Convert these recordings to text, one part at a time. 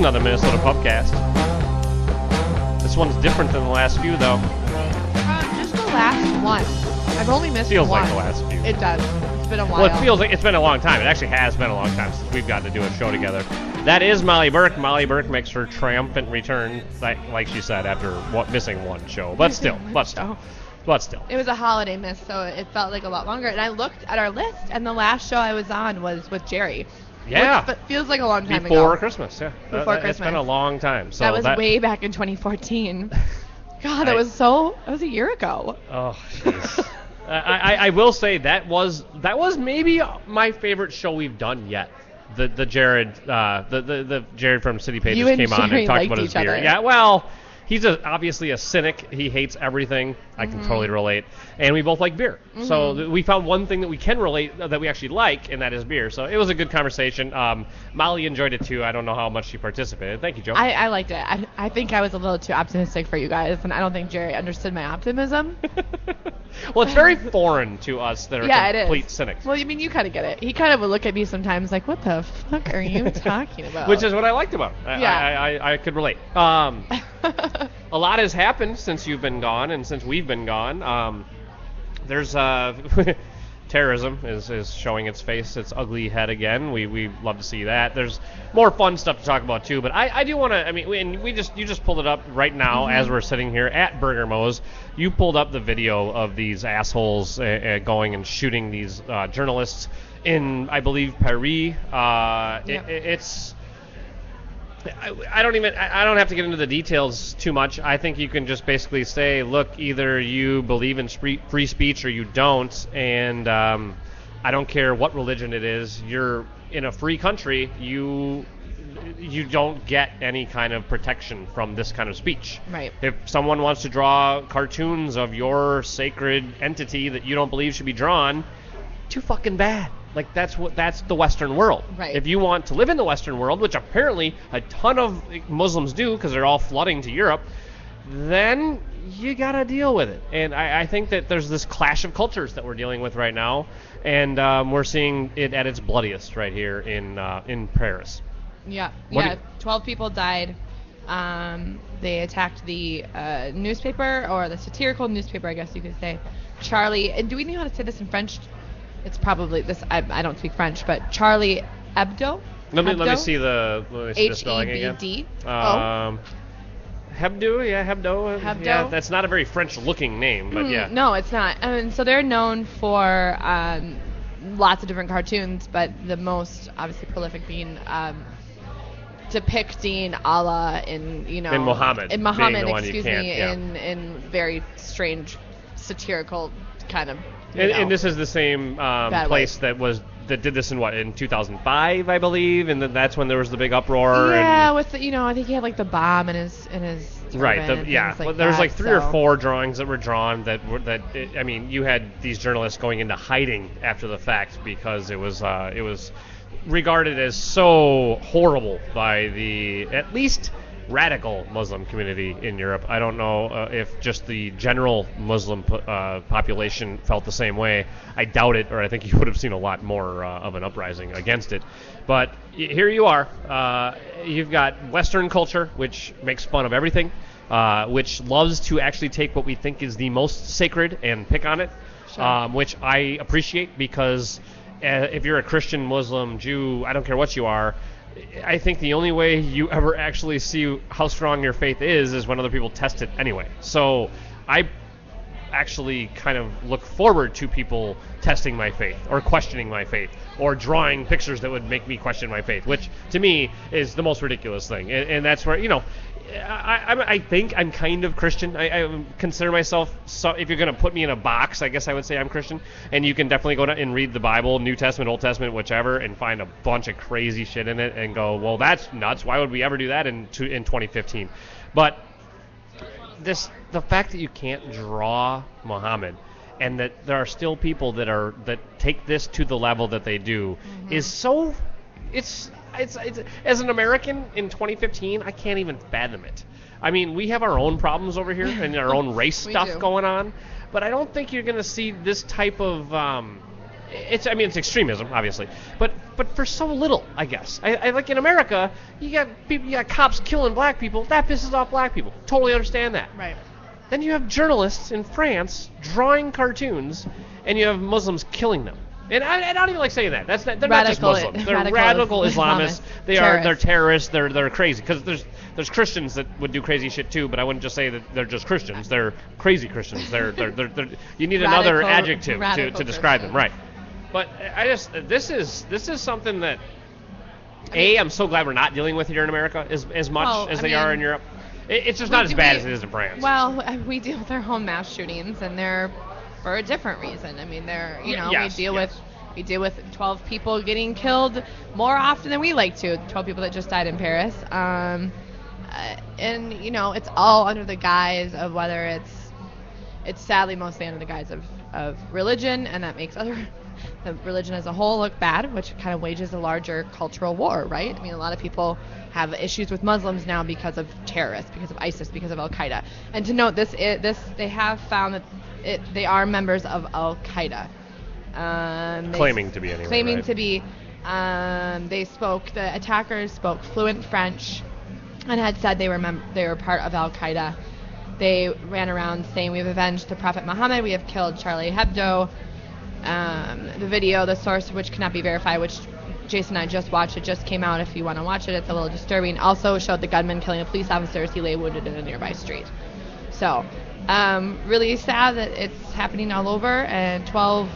another Minnesota Pubcast. This one's different than the last few, though. Just the last one. I've only missed Feels one. like the last few. It does. It's been a while. Well, it feels like it's been a long time. It actually has been a long time since we've gotten to do a show together. That is Molly Burke. Molly Burke makes her triumphant return, like she said, after missing one show. But still. It was a holiday miss, so it felt like a lot longer. And I looked at our list, and the last show I was on was with Jerry. Yeah. Which feels like a long time ago. Before Christmas, yeah. Before Christmas. It's been a long time. So that was way back in 2014. God, that was a year ago. Oh, jeez. I will say that was maybe my favorite show we've done yet. The Jared the Jared from City Pages came on and talked about his beer. Yeah, well, he's obviously a cynic. He hates everything. I can totally relate. And we both like beer. Mm-hmm. So we found one thing that we can relate, that we actually like, and that is beer. So it was a good conversation. Molly enjoyed it too. I don't know how much she participated. Thank you, Joe. I liked it. I think I was a little too optimistic for you guys, and I don't think Jerry understood my optimism. Well, it's very foreign to us that are complete cynics. Well, I mean, you kind of get it. He kind of would look at me sometimes like, what the fuck are you talking about? Which is what I liked about him. Yeah. I could relate. A lot has happened since you've been gone and since we've been gone. There's terrorism is showing its face, its ugly head again. We love to see that. There's more fun stuff to talk about too, but I do want to. I mean, you just pulled it up right now as we're sitting here at Burger Mo's. You pulled up the video of these assholes going and shooting these journalists in, I believe, Paris. It's. I don't have to get into the details too much. I think you can just basically say, look, either you believe in free speech or you don't, and I don't care what religion it is. You're in a free country. You don't get any kind of protection from this kind of speech. Right. If someone wants to draw cartoons of your sacred entity that you don't believe should be drawn, too fucking bad. Like, that's the Western world. Right. If you want to live in the Western world, which apparently a ton of Muslims do because they're all flooding to Europe, then you got to deal with it. And I think that there's this clash of cultures that we're dealing with right now, and we're seeing it at its bloodiest right here in Paris. Yeah. 12 people died. They attacked the newspaper, or the satirical newspaper, I guess you could say. Charlie, and do we know how to say this in French? It's probably this. I don't speak French, but Charlie Hebdo. Let me see the spelling again. Hebdo. Hebdo, yeah, Hebdo. Hebdo. Yeah, that's not a very French-looking name, but yeah. No, it's not. And so they're known for lots of different cartoons, but the most obviously prolific being depicting Allah in Muhammad. In Muhammad, in very strange satirical kind of. And this is the same place that did this in 2005, I believe, and that's when there was the big uproar. Yeah, with I think he had like the bomb in his right. There's like three or four drawings that were drawn I mean, you had these journalists going into hiding after the fact because it was regarded as so horrible by the at least radical Muslim community in Europe. I don't know if just the general Muslim population felt the same way. I doubt it, or I think you would have seen a lot more of an uprising against it. But here you are. You've got Western culture, which makes fun of everything, which loves to actually take what we think is the most sacred and pick on it, sure. Which I appreciate because if you're a Christian, Muslim, Jew, I don't care what you are, I think the only way you ever actually see how strong your faith is when other people test it anyway. So I actually kind of look forward to people testing my faith or questioning my faith or drawing pictures that would make me question my faith, which to me is the most ridiculous thing. And that's where, I think I'm kind of Christian. I consider myself, if you're going to put me in a box, I guess I would say I'm Christian. And you can definitely go and read the Bible, New Testament, Old Testament, whichever, and find a bunch of crazy shit in it and go, well, that's nuts. Why would we ever do that in 2015? But the fact that you can't draw Muhammad and that there are still people that take this to the level that they do is so... It's as an American in 2015, I can't even fathom it. I mean, we have our own problems over here and our own race stuff going on, but I don't think you're going to see this type of it's extremism, obviously, but for so little, I guess. I like in America, you got cops killing black people. That pisses off black people. Totally understand that. Right. Then you have journalists in France drawing cartoons, and you have Muslims killing them. And I don't even like saying that. They're not just Muslims. They're radical Islamists. They're terrorists. They're crazy. Because there's Christians that would do crazy shit too, but I wouldn't just say that they're just Christians. They're crazy Christians. They're you need another adjective to describe them, right? But this is something that I'm so glad we're not dealing with here in America as much as they are in Europe. It's just not as bad as it is in France. Well, we deal with our home mass shootings, and they're for a different reason. I mean, we deal with 12 people getting killed more often than we like to. 12 people that just died in Paris, and it's all under the guise of whether it's sadly mostly under the guise of religion, and that makes the religion as a whole look bad, which kind of wages a larger cultural war, right? I mean, a lot of people have issues with Muslims now because of terrorists, because of ISIS, because of Al-Qaeda. And to note, they have found that they are members of Al-Qaeda. Claiming to be anyway. Claiming right? to be. The attackers spoke fluent French and had said they were part of Al-Qaeda. They ran around saying, "We've avenged the Prophet Muhammad. We have killed Charlie Hebdo." The video, the source of which cannot be verified, which Jason and I just watched, it just came out. If you want to watch it, it's a little disturbing. Also showed the gunman killing a police officer as he lay wounded in a nearby street. So, really sad that it's happening all over, and 12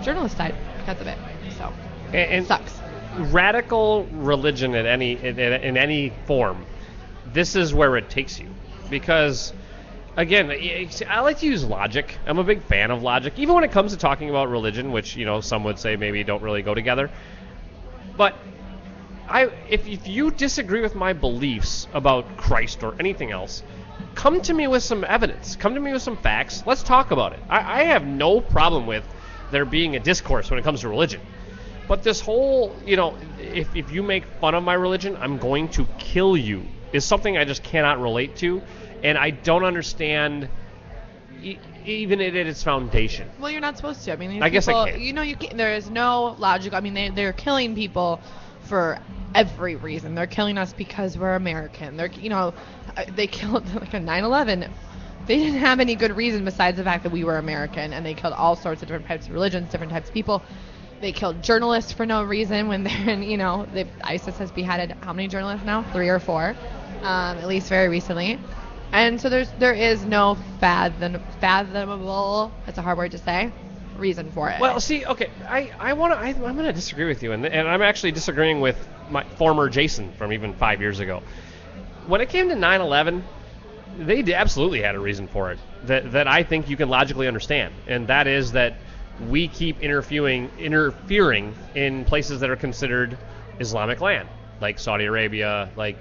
journalists died because of it. So, it sucks. Radical religion in any form, this is where it takes you, because again, I like to use logic. I'm a big fan of logic, even when it comes to talking about religion, which some would say maybe don't really go together. But if you disagree with my beliefs about Christ or anything else, come to me with some evidence. Come to me with some facts. Let's talk about it. I have no problem with there being a discourse when it comes to religion. But this whole, if you make fun of my religion, I'm going to kill you, is something I just cannot relate to. And I don't understand even at its foundation. Well, you're not supposed to. I mean, I guess I can. You can't, there is no logic. I mean, they're killing people for every reason. They're killing us because we're American. They killed like a 9/11. They didn't have any good reason besides the fact that we were American, and they killed all sorts of different types of religions, different types of people. They killed journalists for no reason when they're in, ISIS has beheaded how many journalists now? 3 or 4, at least very recently. And so there is no fathomable, that's a hard word to say, reason for it. Well, see, okay, I'm going to disagree with you, and I'm actually disagreeing with my former Jason from even 5 years ago. When it came to 9/11, they absolutely had a reason for it that I think you can logically understand, and that is that we keep interfering in places that are considered Islamic land, like Saudi Arabia, like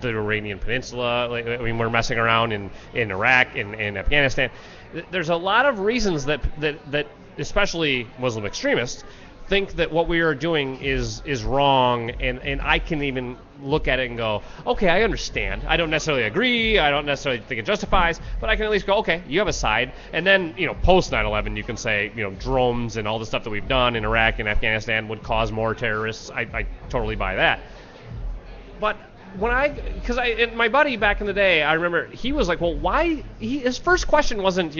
the Iranian Peninsula. We're messing around in Iraq, in Afghanistan. There's a lot of reasons that especially Muslim extremists think that what we are doing is wrong, and I can even look at it and go, okay, I understand. I don't necessarily agree. I don't necessarily think it justifies, but I can at least go, okay, you have a side. And then, post 9/11, you can say, drones and all the stuff that we've done in Iraq and Afghanistan would cause more terrorists. I totally buy that. But because my buddy back in the day, I remember he was like, well, why? His first question wasn't,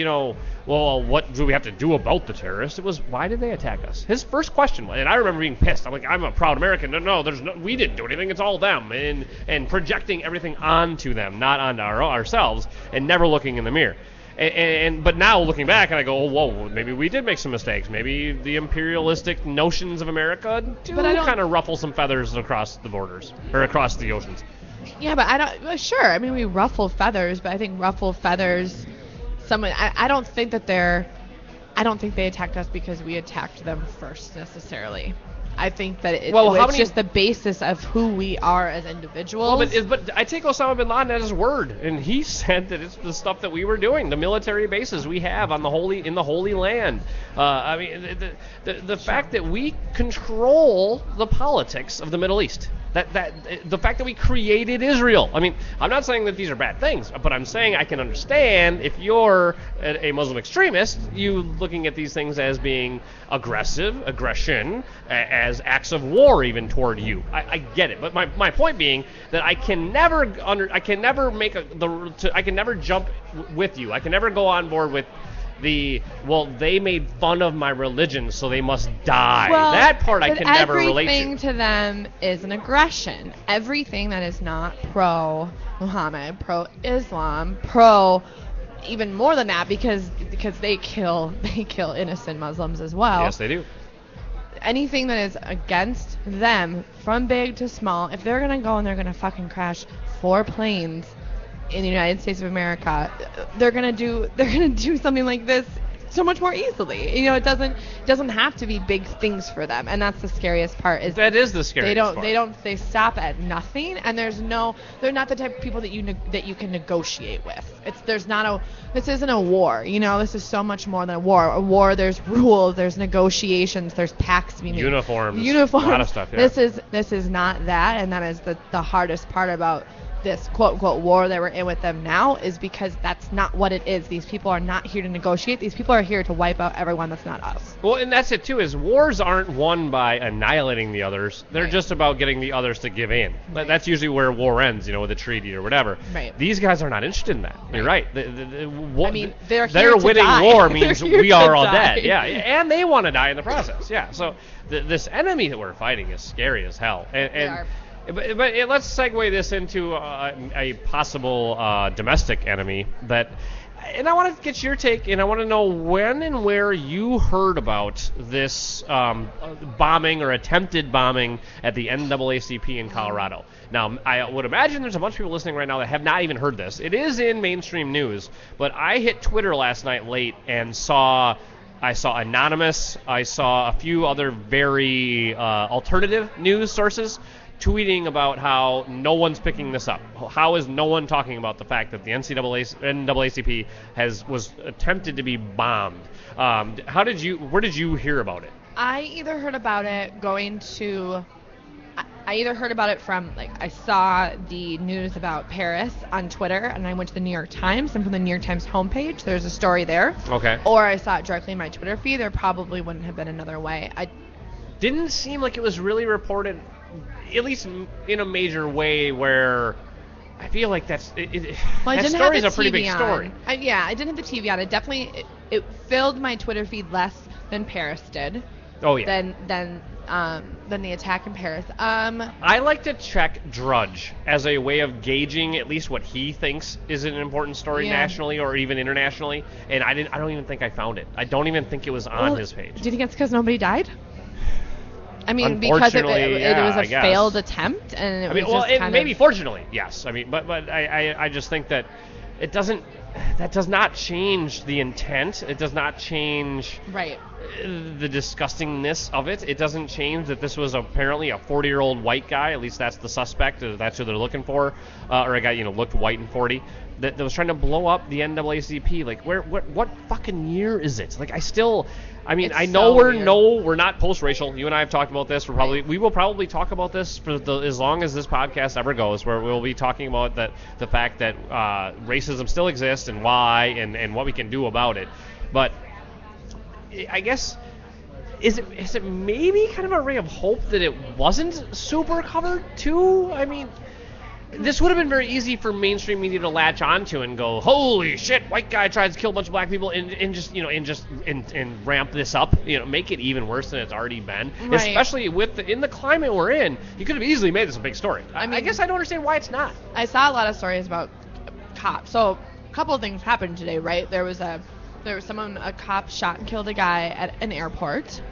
well, what do we have to do about the terrorists? It was, why did they attack us? His first question was, and I remember being pissed. I'm like, I'm a proud American. No, we didn't do anything. It's all them, and projecting everything onto them, not onto ourselves, and never looking in the mirror. But now looking back, and I go, oh, whoa, maybe we did make some mistakes. Maybe the imperialistic notions of America do kind of ruffle some feathers across the borders or across the oceans. Yeah, but I don't. Well, sure, I mean we ruffle feathers, but I think ruffle feathers. I don't think they attacked us because we attacked them first necessarily. I think that it's just the basis of who we are as individuals. Well, but I take Osama bin Laden at his word, and he said that it's the stuff that we were doing, the military bases we have in the Holy Land. The fact that we control the politics of the Middle East. The fact that we created Israel. I mean, I'm not saying that these are bad things, but I'm saying I can understand if you're a Muslim extremist, you looking at these things as being aggression, as acts of war even toward you. I get it, but my point being that I can never jump with you. I can never go on board with they made fun of my religion, so they must die. Well, that part I can never relate to. Everything to them is an aggression. Everything that is not pro-Muhammad, pro-Islam, even more than that, because they kill innocent Muslims as well. Yes, they do. Anything that is against them, from big to small, if they're gonna go and they're gonna fucking crash 4 planes in the United States of America, they're gonna do something like this so much more easily. You know, it doesn't have to be big things for them, and that's the scariest part. That is the scariest part. They stop at nothing, and they're not the type of people that you can negotiate with. This isn't a war. You know, this is so much more than a war. A war, there's rules, there's negotiations, there's pacts to be made. Uniforms, a lot of stuff. Yeah. This is not that, and that is the hardest part about this quote-unquote war that we're in with them now, is because that's not what it is. These people are not here to negotiate. These people are here to wipe out everyone that's not us. Well, and that's it too, is wars aren't won by annihilating the others. They're just about getting the others to give in. Right. That's usually where war ends, with a treaty or whatever. Right. These guys are not interested in that. You're right. They're winning die. war means we are all die. dead. Yeah, and they want to die in the process. Yeah, so this enemy that we're fighting is scary as hell. But let's segue this into a possible domestic enemy and I want to get your take, and I want to know when and where you heard about this bombing or attempted bombing at the NAACP in Colorado. Now, I would imagine there's a bunch of people listening right now that have not even heard this. It is in mainstream news, but I hit Twitter last night late and I saw Anonymous, I saw a few other very alternative news sources tweeting about how no one's picking this up. How is no one talking about the fact that the NAACP was attempted to be bombed? Where did you hear about it? I either heard about it from, I saw the news about Paris on Twitter, and I went to the New York Times, and from the New York Times homepage, there's a story there. Okay. Or I saw it directly in my Twitter feed. There probably wouldn't have been another way. Didn't seem like it was really reported, at least in a major way, where I feel like that story is a pretty big story. I didn't have the TV on. It filled my Twitter feed less than Paris did. Oh yeah. Than the attack in Paris. I like to check Drudge as a way of gauging at least what he thinks is an important story nationally or even internationally, and I don't even think I found it. I don't even think it was on his page. Do you think it's because nobody died? I mean, because it was a failed attempt, and maybe fortunately, yes. I mean, but I just think that that does not change the intent. It does not change the disgustingness of it. It doesn't change that this was apparently a 40-year-old white guy. At least that's the suspect. That's who they're looking for, or a guy looked white and 40. That was trying to blow up the NAACP. Like, what fucking year is it? Like, I know we're not post-racial. You and I have talked about this. We will probably talk about this for as long as this podcast ever goes, where we'll be talking about the fact that racism still exists and why and what we can do about it. But I guess is it maybe kind of a ray of hope that it wasn't super covered too? I mean, this would have been very easy for mainstream media to latch onto and go, holy shit, white guy tries to kill a bunch of black people, and just ramp this up, make it even worse than it's already been. Right. Especially in the climate we're in, you could have easily made this a big story. I guess I don't understand why it's not. I saw a lot of stories about cops. So a couple of things happened today, right? There was a cop shot and killed a guy at an airport.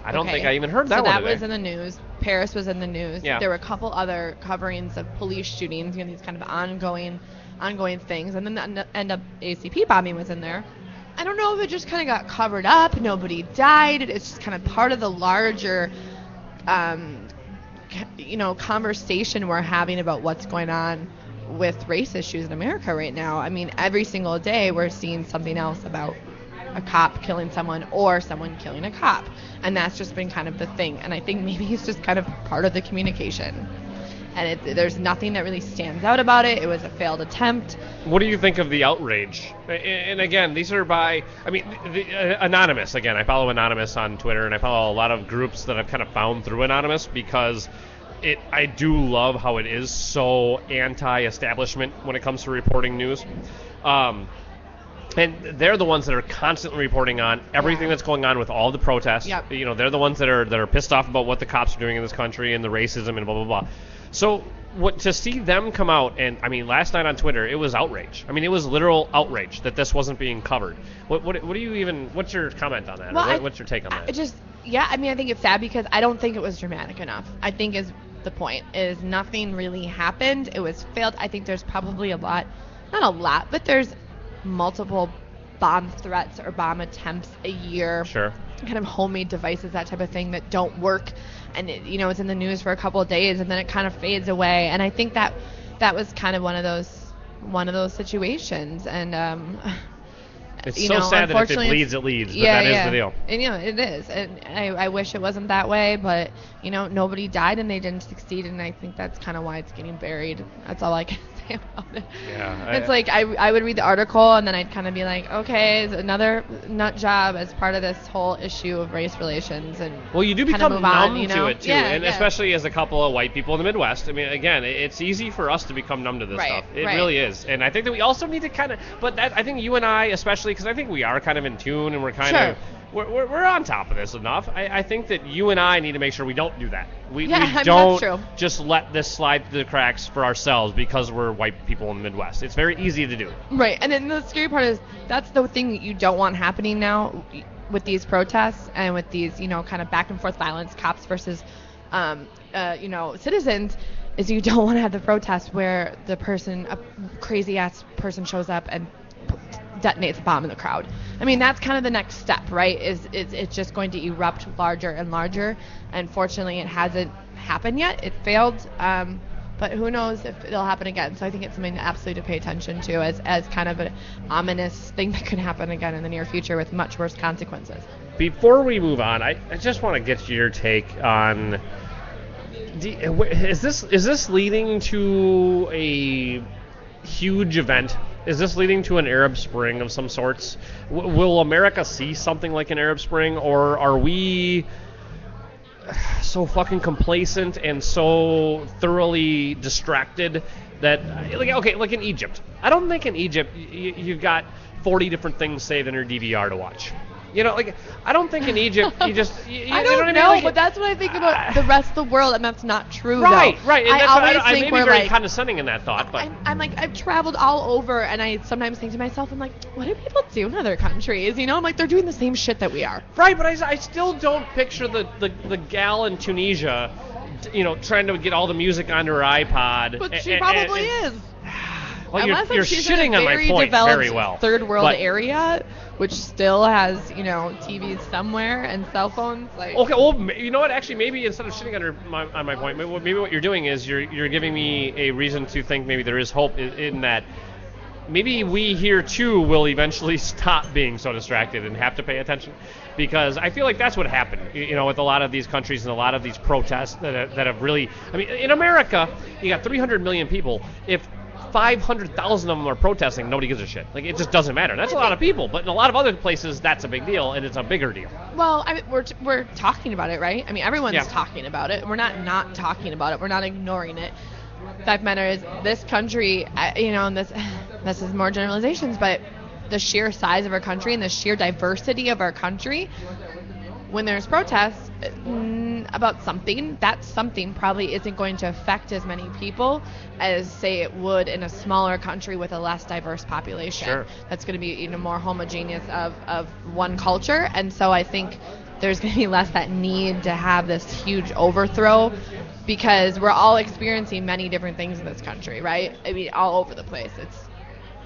I don't think I even heard that one today. So that was in the news. Paris was in the news. Yeah. There were a couple other coverings of police shootings, these kind of ongoing things. And then the NAACP bombing was in there. I don't know if it just kind of got covered up. Nobody died. It's just kind of part of the larger, conversation we're having about what's going on with race issues in America right now. I mean, every single day we're seeing something else about a cop killing someone or someone killing a cop, and that's just been kind of the thing. And I think maybe it's just kind of part of the communication. and there's nothing that really stands out about it. It was a failed attempt. What do you think of the outrage? And again, these are Anonymous. Again, I follow Anonymous on Twitter, and I follow a lot of groups that I've kind of found through Anonymous because I do love how it is so anti-establishment when it comes to reporting news. And they're the ones that are constantly reporting on everything that's going on with all the protests. Yep. They're the ones that are pissed off about what the cops are doing in this country and the racism and blah, blah, blah. So to see them come out, and last night on Twitter, it was outrage. It was literal outrage that this wasn't being covered. What's your comment on that? Well, what's your take on that? I think it's sad because I don't think it was dramatic enough. I think is the point, is nothing really happened. It was failed. I think there's probably not a lot, but there's multiple bomb threats or bomb attempts a year. Sure. Kind of homemade devices, that type of thing, that don't work, and it's in the news for a couple of days and then it kind of fades away. And I think that was kind of one of those situations. And it's so sad that if it bleeds, it leads. But that is the deal. And it is. And I wish it wasn't that way, but nobody died and they didn't succeed, and I think that's kind of why it's getting buried. That's all I can say about it. Yeah. It's like I would read the article and then I'd kind of be like, okay, it's another nut job as part of this whole issue of race relations. And well, you do become numb to it too, and especially as a couple of white people in the Midwest. Again, it's easy for us to become numb to this stuff. It really is. And I think that we also need to kind of, I think you and I especially, because I think we are kind of in tune and we're kind of, we're on top of this enough. I think that you and I need to make sure we don't do that. We don't just let this slide through the cracks for ourselves because we're white people in the Midwest. It's very easy to do. Right, and then the scary part is that's the thing that you don't want happening now with these protests and with these, kind of back and forth violence, cops versus, citizens, is you don't want to have the protest where a crazy ass person shows up and detonates a bomb in the crowd. That's kind of the next step, right? It's just going to erupt larger and larger. Unfortunately, it hasn't happened yet. It failed, but who knows if it'll happen again. So I think it's something to absolutely to pay attention to as kind of an ominous thing that could happen again in the near future with much worse consequences. Before we move on, I just want to get your take on, is this leading to a huge event? Is this leading to an Arab Spring of some sorts? Will America see something like an Arab Spring, or are we so fucking complacent and so thoroughly distracted that, like in Egypt? I don't think in Egypt you've got 40 different things saved in your DVR to watch. I don't think in Egypt you just... I don't know, but that's what I think about the rest of the world, and that's not true, right, though. Right, and I may be very condescending in that thought, but... I'm like, I've traveled all over, and I sometimes think to myself, I'm like, what do people do in other countries? I'm like, they're doing the same shit that we are. Right, but I still don't picture the gal in Tunisia, trying to get all the music onto her iPod. But she probably is. Well, you're shitting on my point very well. Third world area, which still has, TVs somewhere and cell phones. Okay, well, you know what? Actually, maybe instead of shitting on my point, maybe what you're doing is you're giving me a reason to think maybe there is hope in that. Maybe we here too will eventually stop being so distracted and have to pay attention, because I feel like that's what happened, with a lot of these countries and a lot of these protests that have really. In America, you got 300 million people. If 500,000 of them are protesting, nobody gives a shit. It just doesn't matter. That's a lot of people, but in a lot of other plaes, that's a big deal, and it's a bigger deal. Well, we're talking about it, right? Everyone's talking about it. We're not talking about it. We're not ignoring it. The fact of the matter is, this country, and this is more generalizations, but the sheer size of our country and the sheer diversity of our country, when there's protests about something, that something probably isn't going to affect as many people as, say, it would in a smaller country with a less diverse population. Sure. That's going to be more homogeneous of one culture, and so I think there's going to be less that need to have this huge overthrow, because we're all experiencing many different things in this country, right? All over the place.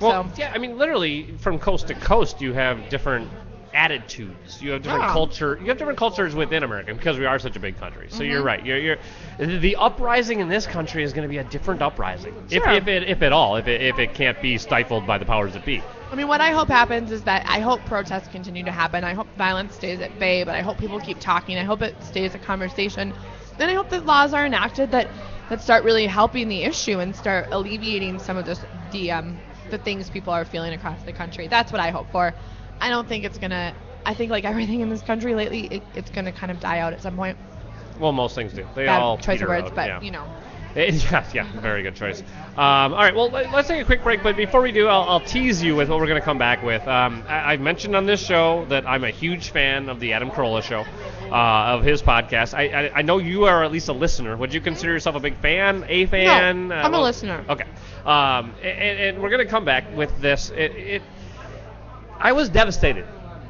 Literally from coast to coast, you have different attitudes. You have different culture. You have different cultures within America because we are such a big country. So You're right. The uprising in this country is going to be a different uprising, sure. if at all, if it can't be stifled by the powers that be. What I hope happens is that I hope protests continue to happen. I hope violence stays at bay, but I hope people keep talking. I hope it stays a conversation. Then I hope that laws are enacted that that start really helping the issue and start alleviating some of the things people are feeling across the country. That's what I hope for. I don't think it's gonna. I think like everything in this country lately, it's gonna kind of die out at some point. Well, most things do. They Bad all choice of words, out, but yeah. you know. Yeah, very good choice. All right, well, let's take a quick break, but before we do, I'll tease you with what we're going to come back with. I mentioned on this show that I'm a huge fan of the Adam Carolla Show, of his podcast. I know you are at least a listener. Would you consider yourself a big fan, a fan? No, I'm a listener. Okay. And we're going to come back with this. I was devastated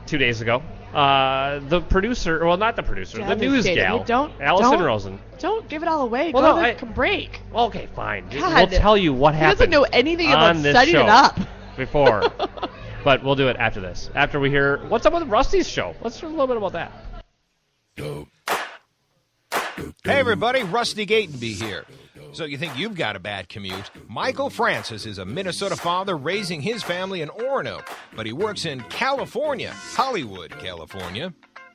2 days ago. The producer, well, not the producer, the news gal, Allison Rosen. Don't give it all away. Well, Go to break. Okay, fine. God. We'll tell you what happened. He doesn't know anything about on this setting show it up. Before. But we'll do it after this. After we hear what's up with Rusty's show. Let's hear a little bit about that. Hey, everybody. Rusty Gatenby here. So you think you've got a bad commute? Michael Francis is a Minnesota father raising his family in Orono, but he works in California, Hollywood, California.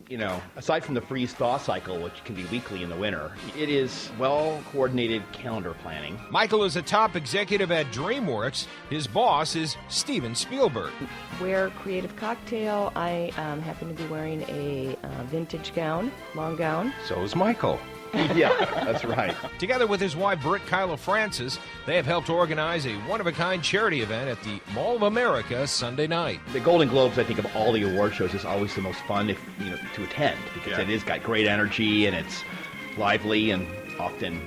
You know, aside from the freeze-thaw cycle, which can be weekly in the winter, it is well-coordinated calendar planning. Michael is a top executive at DreamWorks. His boss is Steven Spielberg. Wear Creative Cocktail. I happen to be wearing a vintage gown, long gown. So is Michael. Yeah, that's right. Together with his wife, Britt Kyla Francis, they have helped organize a one-of-a-kind charity event at the Mall of America Sunday night. The Golden Globes, I think, of all the award shows is always the most fun to attend because it has got great energy and it's lively and often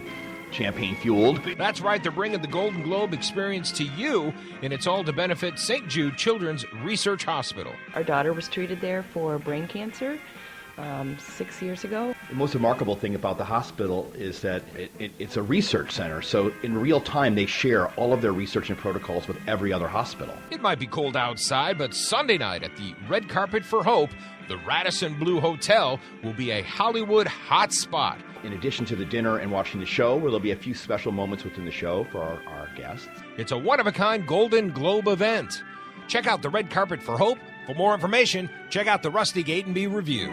champagne-fueled. That's right, they're bringing the Golden Globe experience to you, and it's all to benefit St. Jude Children's Research Hospital. Our daughter was treated there for brain cancer 6 years ago. The most remarkable thing about the hospital is that it's a research center, so in real time they share all of their research and protocols with every other hospital. It might be cold outside, but Sunday night at the Red Carpet for Hope, the Radisson Blu Hotel will be a Hollywood hot spot. In addition to the dinner and watching the show, where there'll be a few special moments within the show for our guests. It's a one-of-a-kind Golden Globe event. Check out the Red Carpet for Hope. For more information, check out the Rusty Gatenby Review.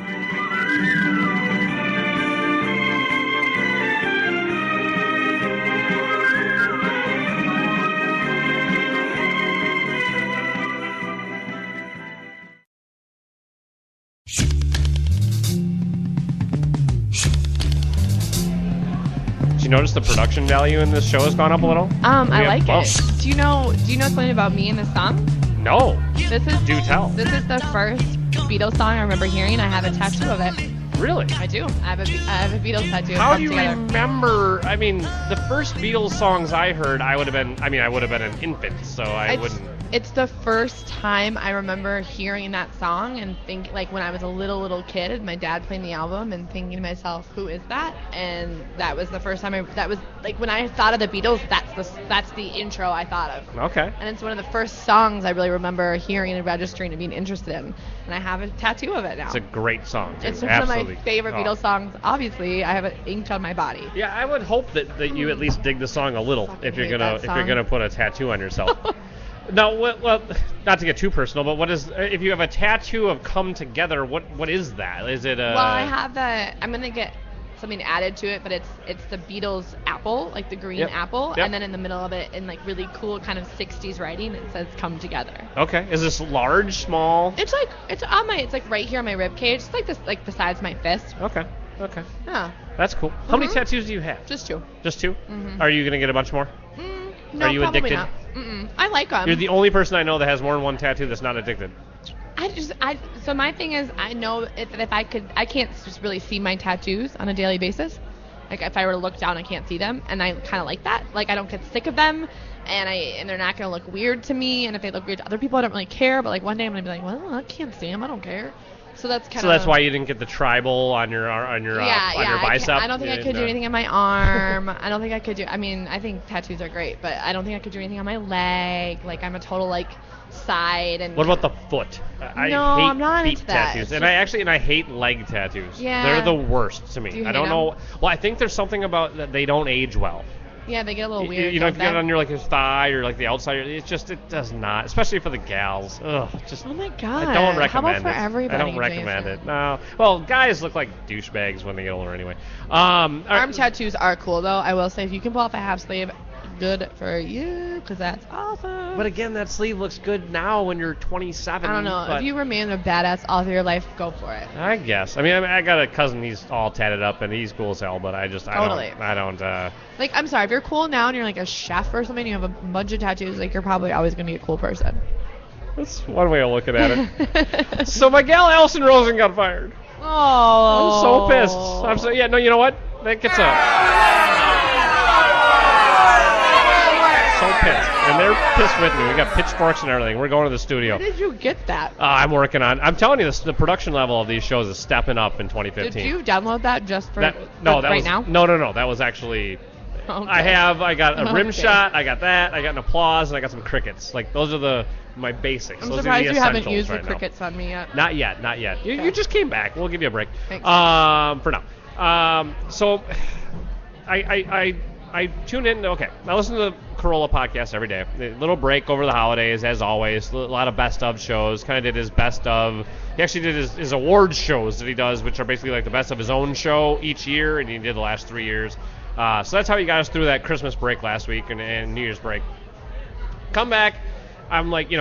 Did you notice the production value in this show has gone up a little? I like it. Do you know something about me in this song? No. Do tell. This is the first Beatles song I remember hearing. I have a tattoo of it. Really? I do. I have a Beatles tattoo. How do you remember? I mean, the first Beatles songs I heard, I would have been an infant, so I wouldn't. It's the first time I remember hearing that song and think like when I was a little kid and my dad playing the album and thinking to myself, who is that? And that was the first time that was like when I thought of the Beatles, that's the intro I thought of. Okay. And it's one of the first songs I really remember hearing and registering and being interested in. And I have a tattoo of it now. It's a great song, too. It's one of my favorite Beatles songs. Obviously, I have it inked on my body. Yeah, I would hope that you at least dig the song a little if you're gonna put a tattoo on yourself. Now, well, not to get too personal, but what is if you have a tattoo of "Come Together"? What is that? Is it a? Well, I have I'm gonna get something added to it, but it's the Beatles apple, like the green apple, and then in the middle of it, in like really cool kind of 60s writing, it says "Come Together." Okay. Is this large, small? It's like right here on my rib cage. It's like this, like besides my fist. Okay. Yeah. That's cool. How many tattoos do you have? Just two. Just two? Mm-hmm. Are you gonna get a bunch more? No, Are you probably addicted? not. I like them. You're the only person I know that has more than one tattoo that's not addicted. So my thing is, I know if I can't just really see my tattoos on a daily basis. Like if I were to look down, I can't see them, and I kind of like that. Like I don't get sick of them, and they're not gonna look weird to me. And if they look weird to other people, I don't really care. But like one day I'm gonna be like, well, I can't see them. I don't care. So that's kind of. So that's why you didn't get the tribal on your bicep. I don't think I could do anything on my arm. I don't think I could do. I mean, I think tattoos are great, but I don't think I could do anything on my leg. Like I'm a total like side and. What about the foot? I'm not feet into that. tattoos, and I hate leg tattoos. Yeah. They're the worst to me. Do you I don't hate know. Well, I think there's something about that they don't age well. Yeah, they get a little weird. You know, if you get it on your like his thigh or like the outside, it does not, especially for the gals. Ugh, just. Oh my god. I don't recommend How about for it. everybody? I don't recommend Jason? it. No. Well, guys look like douchebags when they get older anyway. Arm tattoos are cool though. I will say, if you can pull off a half sleeve, good for you, because that's awesome. But again, that sleeve looks good now when you're 27. I don't know. But If you remain a badass all through your life, go for it. I guess. I mean, I got a cousin. He's all tatted up and he's cool as hell. But I Totally. don't. Like, I'm sorry, if you're cool now and you're like a chef or something, you have a bunch of tattoos, like, you're probably always gonna be a cool person. That's one way of looking at it. So my gal Allison Rosen got fired. Oh. I'm so pissed. I'm so no. You know what? That gets so pissed, and they're pissed with me. We got pitchforks and everything. We're going to the studio. Where did you get that? I'm working on. I'm telling you, the production level of these shows is stepping up in 2015. Did you download that just for that right was, now? No. That was actually. Okay. I got a rim Okay. shot. I got that. I got an applause, and I got some crickets. Like those are my basics. I'm those surprised are the you haven't essentials used the right now. crickets on me yet. Not yet. You just came back. We'll give you a break. Thanks. For now. So I tune in. Okay, I listen to the Corolla podcast every day. A little break over the holidays, as always. A lot of best of shows. Kind of did his best of. He actually did his awards shows that he does, which are basically like the best of his own show each year, and he did the last 3 years. So that's how he got us through that Christmas break last week and New Year's break. Come back. I'm like,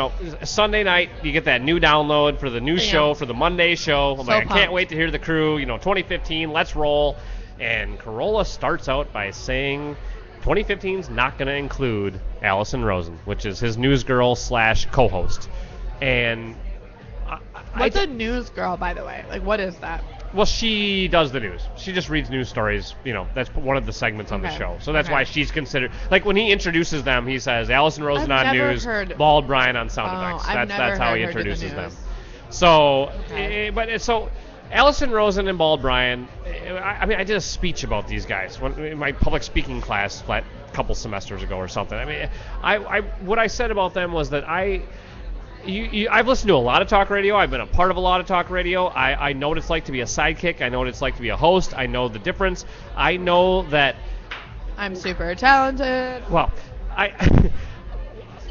Sunday night, you get that new download for the new show, for the Monday show. I'm like, I can't wait to hear the crew. 2015, let's roll. And Corolla starts out by saying 2015's not going to include Allison Rosen, which is his news girl / co-host. And What's a news girl, by the way? Like, what is that? Well, she does the news. She just reads news stories. That's one of the segments on the show. So that's why she's considered. Like when he introduces them, he says Allison Rosen on news, Bald Brian on sound effects. That's how he introduces them. So, so Allison Rosen and Bald Brian. I mean, I did a speech about these guys in my public speaking class a couple semesters ago or something. I mean, what I said about them was that I've listened to a lot of talk radio. I've been a part of a lot of talk radio. I know what it's like to be a sidekick. I know what it's like to be a host. I know the difference. I know that I'm super talented. Well,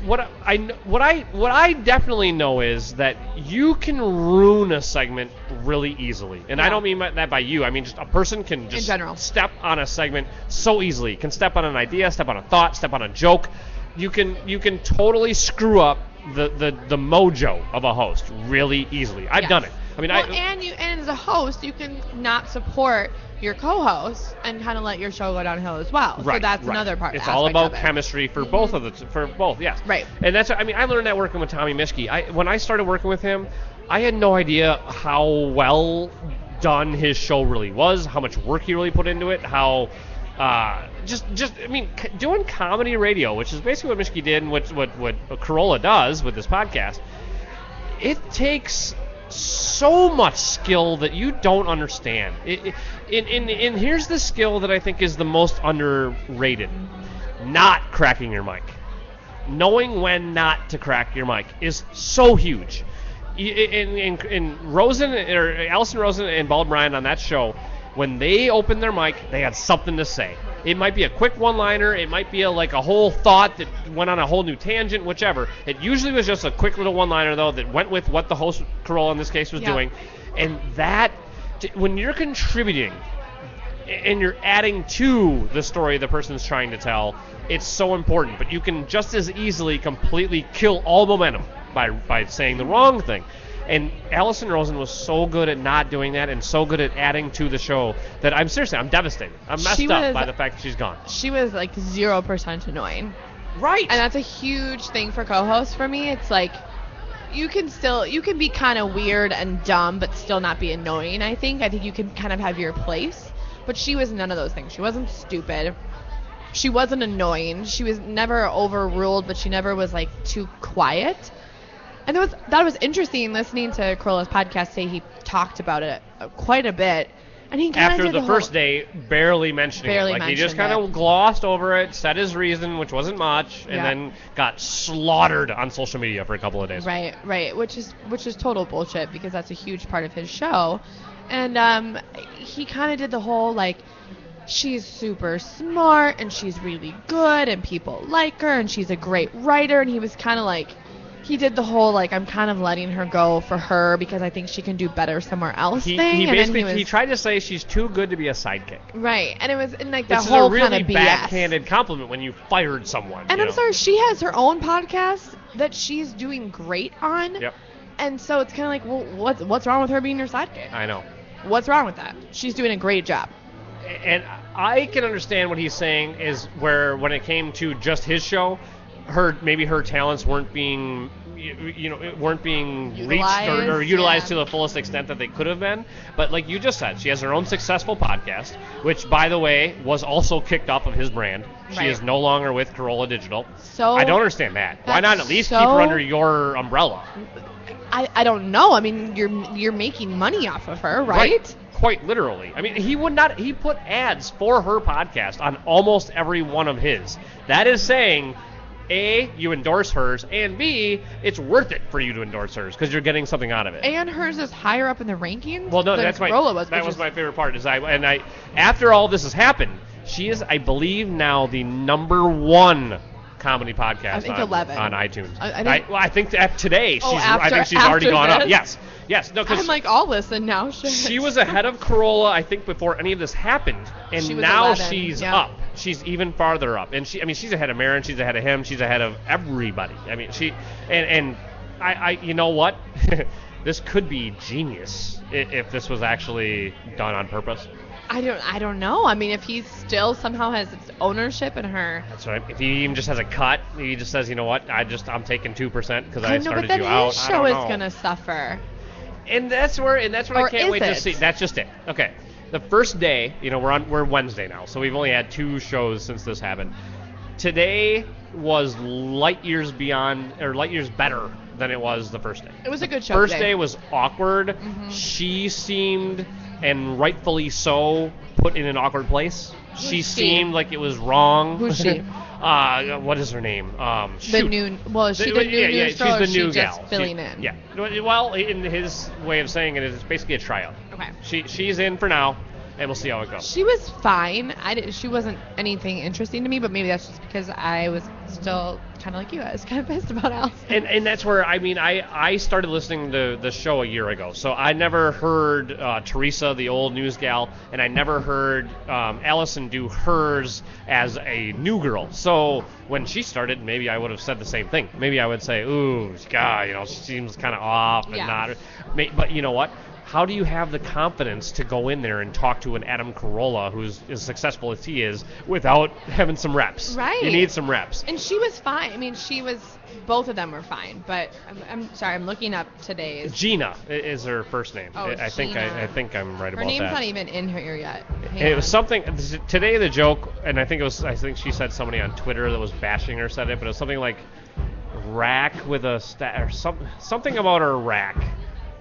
what I definitely know is that you can ruin a segment really easily, and I don't mean that by you. I mean just a person can just step on a segment so easily. Can step on an idea, step on a thought, step on a joke. You can totally screw up the mojo of a host really easily. I've done it. I mean, and as a host, you can not support your co-host and kind of let your show go downhill as well. Right, so that's another part. It's all about chemistry for both of both. Yes. Right. And that's. I mean, I learned that working with Tommy Mischke. When I started working with him, I had no idea how well done his show really was, how much work he really put into it, how. I mean, doing comedy radio, which is basically what Mischke did and what Corolla does with this podcast, it takes so much skill that you don't understand. And here's the skill that I think is the most underrated. Not cracking your mic. Knowing when not to crack your mic is so huge. In Rosen, or Allison Rosen and Bald Brian on that show, when they opened their mic, they had something to say. It might be a quick one-liner. It might be a whole thought that went on a whole new tangent, whichever. It usually was just a quick little one-liner, though, that went with what the host, Corolla in this case, was doing. And that, when you're contributing and you're adding to the story the person's trying to tell, it's so important. But you can just as easily completely kill all momentum by saying the wrong thing. And Allison Rosen was so good at not doing that and so good at adding to the show that I'm devastated. I'm messed up by the fact that she's gone. She was like 0% annoying. Right. And that's a huge thing for co-hosts for me. It's like you can be kind of weird and dumb but still not be annoying, I think. I think you can kind of have your place. But she was none of those things. She wasn't stupid. She wasn't annoying. She was never overruled, but she never was like too quiet. And that was interesting listening to Corolla's podcast say he talked about it quite a bit. And he kind of after the first day, barely mentioning it. Like he just kind of glossed over it, said his reason, which wasn't much, and then got slaughtered on social media for a couple of days. Right. Which is total bullshit because that's a huge part of his show. And he kind of did the whole like, she's super smart and she's really good and people like her and she's a great writer. And he was kind of like, he did the whole, like, I'm kind of letting her go for her because I think she can do better somewhere else thing. He tried to say she's too good to be a sidekick. Right. And it was in, like, that Which whole is a kind really of BS. backhanded compliment when you fired someone. And I'm sorry, she has her own podcast that she's doing great on. Yep. And so it's kind of like, well, what's wrong with her being your sidekick? I know. What's wrong with that? She's doing a great job. And I can understand what he's saying is where when it came to just his show, maybe her talents weren't being reached or utilized to the fullest extent that they could have been. But like you just said, she has her own successful podcast, which, by the way, was also kicked off of his brand. She Right. is no longer with Corolla Digital. So I don't understand that. Why not at least keep her under your umbrella? I don't know. I mean, you're making money off of her, right? Quite literally. I mean, he put ads for her podcast on almost every one of his. That is saying, A, you endorse hers, and B, it's worth it for you to endorse hers because you're getting something out of it. And hers is higher up in the rankings. Well, no, than that Corolla was my favorite part. After all this has happened, she is, I believe, now the #1 comedy podcast I think 11. on iTunes. I think that today Oh, I think she's after already gone up. this? Yes. No, 'cause I'm like, I'll listen now. she was ahead of Corolla, I think, before any of this happened, and She was now 11, she's yeah. up. She's even farther up, and she's ahead of Marin, she's ahead of him, she's ahead of everybody. I mean, I you know what? This could be genius if this was actually done on purpose. I don't know. I mean, if he still somehow has ownership in her. That's right. If he even just has a cut, he just says, you know what? I'm taking 2% because I know, started but then you out. his show is gonna suffer. And that's what I can't wait to see. That's just it. Okay. The first day, we're Wednesday now, so we've only had 2 shows since this happened. Today was light years better than it was the first day. It was a good show. First today. day was awkward. Mm-hmm. She seemed, and rightfully so, put in an awkward place. She seemed like it was wrong. Who's she? What is her name? She's the new she's the new gal. Just filling in. Yeah. Well, in his way of saying it, it's basically a tryout. Okay. She's in for now, and we'll see how it goes. She was fine. She wasn't anything interesting to me, but maybe that's just because I was still kind of like you. I was kind of pissed about Allison. And that's where, I started listening to the show a year ago, so I never heard Teresa, the old news gal, and I never heard Allison do hers as a new girl. So when she started, maybe I would have said the same thing. Maybe I would say, ooh, God, she seems kind of off and not. But you know what? How do you have the confidence to go in there and talk to an Adam Carolla who's as successful as he is without having some reps? Right. You need some reps. And she was fine. I mean, both of them were fine. But I'm sorry, I'm looking up today's. Gina is her first name. Oh, I think I'm right about that. Her name's not even in here yet. It was something today. The joke, and I think she said somebody on Twitter that was bashing her said it, but it was something like rack with a or something about her rack.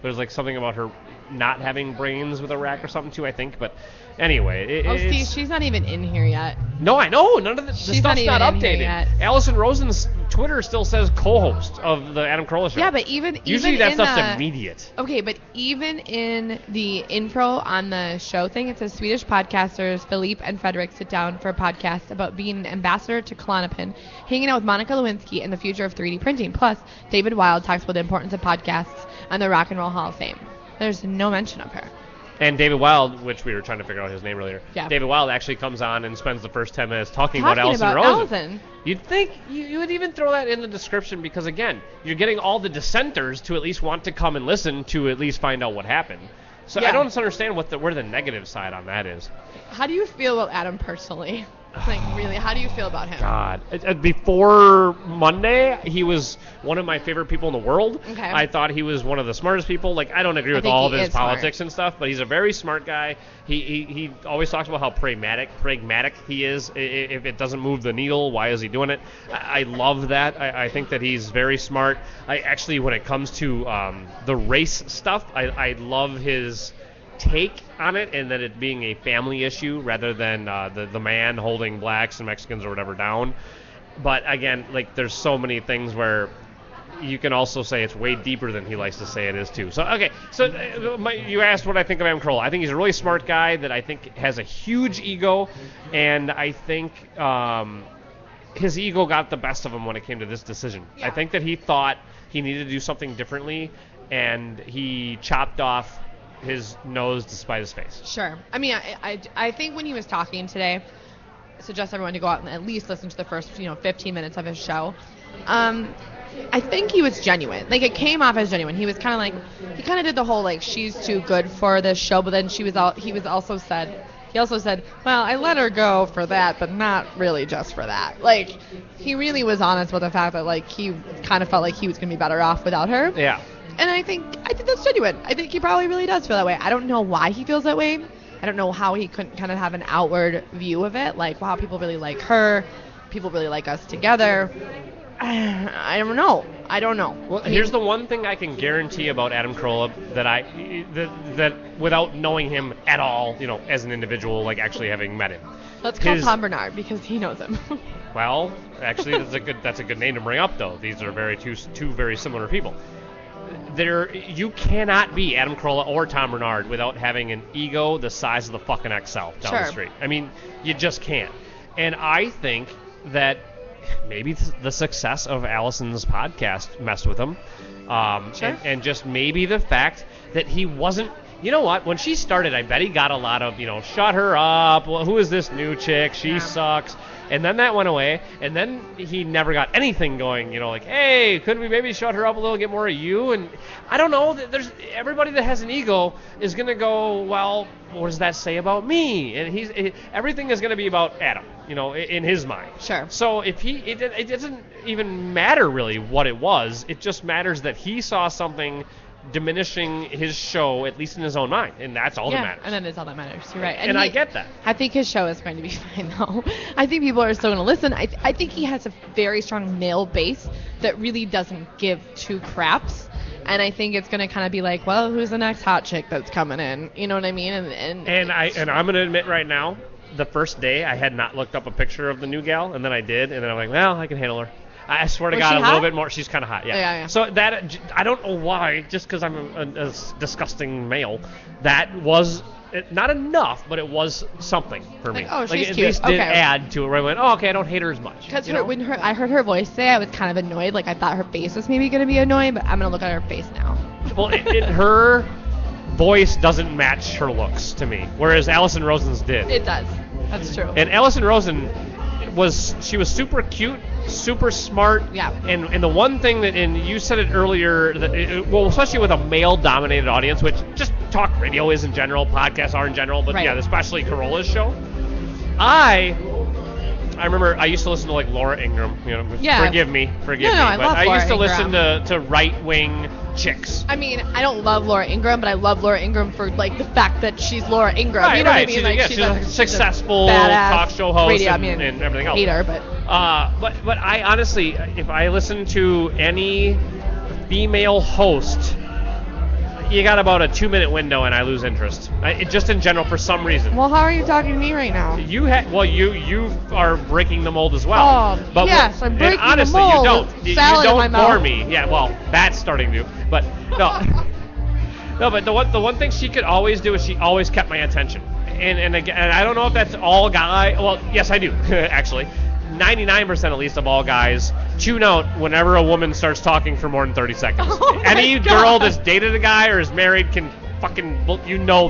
There's like something about her not having brains with a rack or something too, I think. But anyway, see, she's not even in here yet. No, I know. None of the stuff's not updated. Allison Rosen's Twitter still says co-host of the Adam Carolla show. Yeah, but usually that stuff's immediate. Okay, but even in the intro on the show thing, it says Swedish podcasters Philippe and Fredrik sit down for a podcast about being an ambassador to Klonopin, hanging out with Monica Lewinsky and the future of 3D printing. Plus, David Wild talks about the importance of podcasts and the Rock and Roll Hall of Fame. There's no mention of her. And David Wild, which we were trying to figure out his name earlier, yeah. David Wild actually comes on and spends the first 10 minutes talking about Allison Rosen. You'd think you would even throw that in the description because, again, you're getting all the dissenters to at least want to come and listen to at least find out what happened. So I don't understand where the negative side on that is. How do you feel about Adam personally? Like, really, how do you feel about him? God. Before Monday, he was one of my favorite people in the world. Okay. I thought he was one of the smartest people. Like, I don't agree with all of his politics and stuff, but he's a very smart guy. He always talks about how pragmatic he is. If it doesn't move the needle, why is he doing it? I love that. I think that he's very smart. I actually, when it comes to the race stuff, I love his take on it, and that it being a family issue rather than the man holding blacks and Mexicans or whatever down. But again, like, there's so many things where you can also say it's way deeper than he likes to say it is, too. So, okay, so you asked what I think of Adam Carolla. I think he's a really smart guy that I think has a huge ego, and I think his ego got the best of him when it came to this decision. Yeah. I think that he thought he needed to do something differently, and he chopped off his nose to spite his face. Sure. I mean, I think when he was talking today, I suggest everyone to go out and at least listen to the first 15 minutes of his show. I think he was genuine. Like, it came off as genuine. He was kind of like, he kind of did the whole, like, she's too good for this show, but then he also said, well, I let her go for that, but not really just for that. Like, he really was honest with the fact that, like, he kind of felt like he was going to be better off without her. Yeah. And I think that's genuine. I think he probably really does feel that way. I don't know why he feels that way. I don't know how he couldn't kind of have an outward view of it. Like, wow, people really like her. People really like us together. I don't know. Well, here's the one thing I can guarantee about Adam Carolla that without knowing him at all, as an individual, like actually having met him. Let's call Tom Bernard because he knows him. Well, actually, that's a good name to bring up, though. These are two very similar people. You cannot be Adam Carolla or Tom Bernard without having an ego the size of the fucking XL down the street. I mean, you just can't. And I think that maybe the success of Allison's podcast messed with him. And just maybe the fact that he wasn't, you know what, when she started, I bet he got a lot of, shut her up, well, who is this new chick, she sucks. And then that went away, and then he never got anything going, like, hey, could we maybe shut her up a little, get more of you? And I don't know, there's everybody that has an ego is going to go, well, what does that say about me? And everything is going to be about Adam, in his mind. Sure. So if it doesn't even matter really what it was, it just matters that he saw something diminishing his show, at least in his own mind, and that's all that matters. And that is all that matters. You're right. And I get that. I think his show is going to be fine, though. I think people are still going to listen. I think he has a very strong male base that really doesn't give two craps, and I think it's going to kind of be like, well, who's the next hot chick that's coming in? You know what I mean? And I'm going to admit right now, the first day I had not looked up a picture of the new gal, and then I did, and then I'm like, well, I can handle her. I swear to God, a little bit more. She's kind of hot, yeah. So that, I don't know why, just because I'm a disgusting male, that was not enough, but it was something for me. Like, oh, she's at cute. least did add to it where I went, oh, okay, I don't hate her as much. Because when I heard her voice say, I was kind of annoyed. Like, I thought her face was maybe going to be annoying, but I'm going to look at her face now. Well, her voice doesn't match her looks to me, whereas Allison Rosen's did. It does. That's true. And Allison Rosen was super cute, super smart. Yeah. And the one thing that, and you said it earlier, that especially with a male-dominated audience, which just talk radio is in general, podcasts are in general, but yeah, especially Carolla's show. I remember I used to listen to like Laura Ingraham. Forgive me. But I used to listen to right-wing chicks. I mean, I don't love Laura Ingraham, but I love Laura Ingraham for like the fact that she's Laura Ingraham. Right, you know what I mean? She's a successful talk show host radio, and everything else. Hate her, but I honestly, if I listen to any female host, you got about a 2-minute window and I lose interest. Just in general, for some reason. Well, how are you talking to me right now? You are breaking the mold as well. Oh, but yes, I'm breaking honestly, the mold. You don't. You don't bore me. Yeah, well, that's starting to. But no, no. But the one thing she could always do is she always kept my attention. And again, I don't know if that's all guy. Well, yes, I do actually. 99% at least of all guys tune out whenever a woman starts talking for more than 30 seconds. Any girl that's dated a guy or is married can fucking,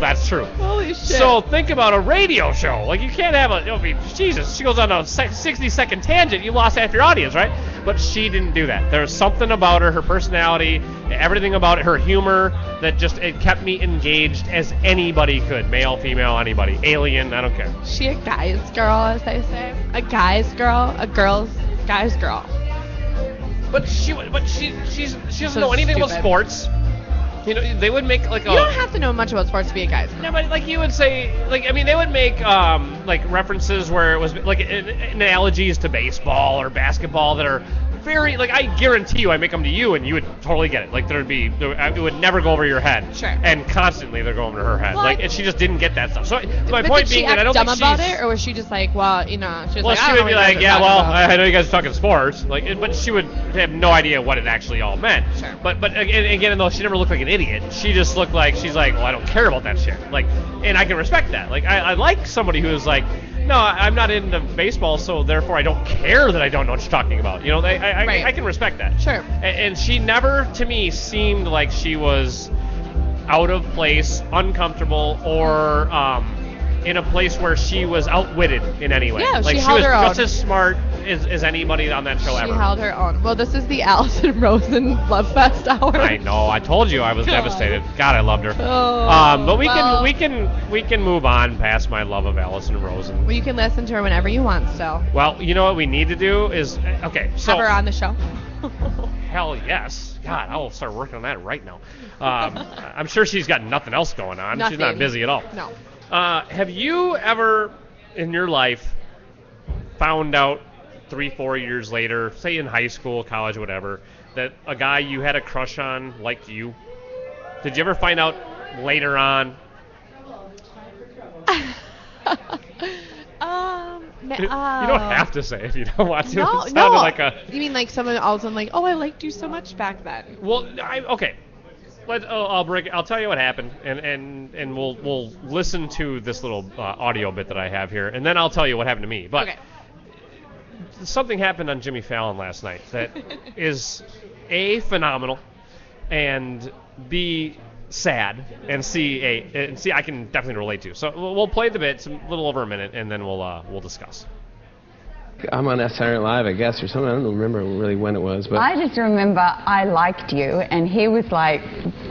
that's true. Holy shit. So think about a radio show. Like, you can't have Jesus, she goes on a 60-second tangent, you lost half your audience, right? But she didn't do that. There was something about her personality, everything about it, her humor, that just, it kept me engaged as anybody could. Male, female, anybody. Alien, I don't care. She a guy's girl, as they say. A guy's girl, a guy's girl. But she doesn't know anything about sports. They would make like You don't have to know much about sports to be a guy's girl. No, but like you would say, they would make like references where it was like analogies to baseball or basketball that are very, like, I guarantee you I make them to you and you would totally get it. Like, it would never go over your head. Sure. And constantly they're going over her head. Well, and she just didn't get that stuff. So my but point did being she act that I don't dumb think about she's... it, or was she just like, well, she was Well, like, she I would don't be know what like, you yeah, guys are well, talking I know you guys are talking sports. Like, but she would have no idea what it actually all meant. Sure. But again, though she never looked like an idiot, she just looked like, she's like, well, I don't care about that shit. Like, and I can respect that. Like, I like somebody who is like, no, I'm not into baseball, so therefore I don't care that I don't know what you're talking about. You know, Right. I can respect that. Sure. And she never, to me, seemed like she was out of place, uncomfortable, or in a place where she was outwitted in any way. Yeah, like she she held was her own. just as smart as anybody on that show She ever. held her own. Well, this is the Allison Rosen Love Fest hour. I know. I told you I was God. devastated. God, I loved her. Oh, but we well. can move on past my love of Allison Rosen. Well, you can listen to her whenever you want still. Well, you know what we need to do is so Have her on the show. hell yes. God, I will start working on that right now. I'm sure she's got nothing else going on. Nothing. She's not busy at all. No. Have you ever in your life found out 3-4 years later, say in high school, college, whatever, that a guy you had a crush on liked you? Did you ever find out later on? You don't have to say if you don't want to. No, It sounded no. like a... You mean like someone all of a sudden like, oh, I liked you so much back then. Well, okay. I'll tell you what happened, and we'll listen to this little audio bit that I have here, and then I'll tell you what happened to me. But Okay. something happened on Jimmy Fallon last night that is A, phenomenal, and B, sad, and C, I can definitely relate to. So we'll play the bit. It's a little over a minute, and then we'll discuss. I'm on Saturday Night Live, I guess, or something. I don't remember really when it was, but I just remember I liked you, and he was like,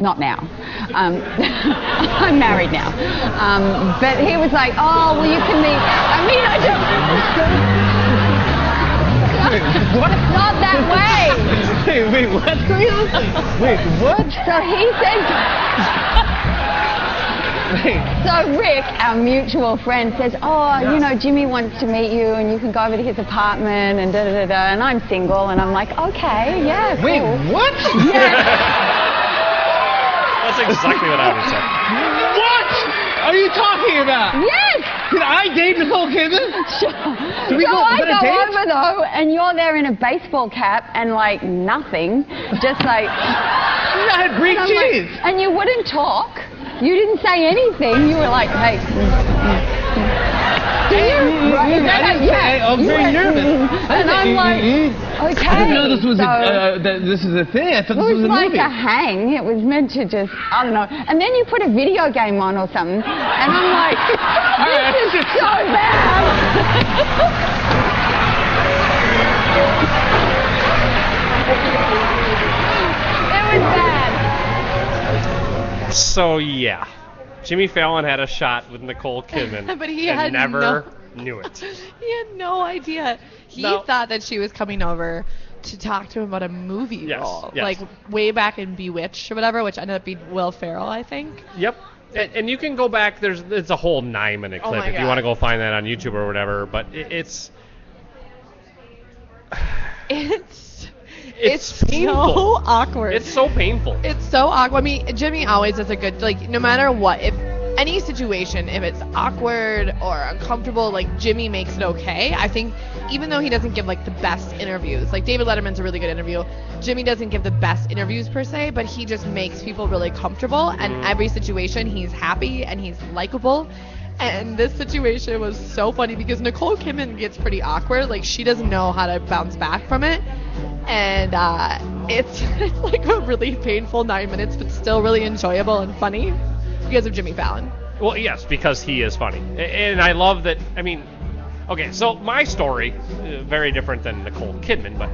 not now. I'm married now. But he was like, oh, well, you can meet. I mean, I just... what? It's not that way. Wait, what? Wait, what? So he said... So Rick, our mutual friend, says, oh, you know, Jimmy wants to meet you and you can go over to his apartment and da-da-da-da, and I'm single, and I'm like, okay, yeah, cool. Wait, what? Yeah. That's exactly what I would say. What are you talking about? Yes! Did I date Nicole Kidman? Sure. Did we So go I on a go date? over, though, and you're there in a baseball cap and, like, nothing, just like... I had brie And I'm cheese. like, and you wouldn't talk. You didn't say anything. You were like, hey. I was very nervous. And I'm like, okay. I didn't know this was so this is a thing. I thought it this was was a like movie. a hang. It was meant to just, I don't know. And then you put a video game on or something. And I'm like, this is so bad. It was bad. So yeah, Jimmy Fallon had a shot with Nicole Kidman, But he and had never knew it. He had no idea. He No. thought that she was coming over to talk to him about a movie Yes, role, yes. like way back in Bewitched or whatever, which ended up being Will Ferrell, I think. Yep. And you can go back. It's a whole 9-minute Oh clip my if you God. want to go find that on YouTube or whatever. But it's It's painful. so awkward. It's so painful. It's so awkward. I mean, Jimmy always does a good, like, no matter what, if any situation, if it's awkward or uncomfortable, like, Jimmy makes it okay. I think even though he doesn't give, like, the best interviews, like, David Letterman's a really good interview, Jimmy doesn't give the best interviews per se, but he just makes people really comfortable, and every situation he's happy and he's likable. And this situation was so funny because Nicole Kidman gets pretty awkward. Like, she doesn't know how to bounce back from it. And it's like a really painful 9 minutes, but still really enjoyable and funny because of Jimmy Fallon. Well, yes, because he is funny. And I love that. I mean, okay, so my story, very different than Nicole Kidman, but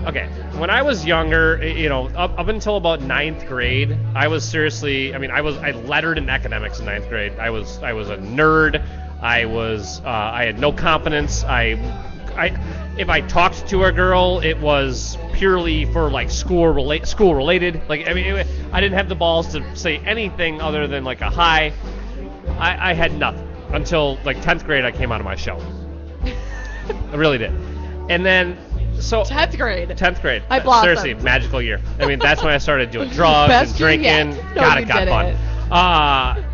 okay, when I was younger, you know, up until about 9th grade, I was seriously, I mean, I lettered in academics in 9th grade. I was a nerd. I had no confidence. If I talked to a girl, it was purely for like school related. Like, I mean, I didn't have the balls to say anything other than like a hi. I had nothing until like 10th grade. I came out of my shell. I really did. And then So 10th grade. 10th grade. I blossomed. Seriously, magical year. I mean, that's when I started doing drugs Best and year drinking. yet. No, God, you it got didn't. fun.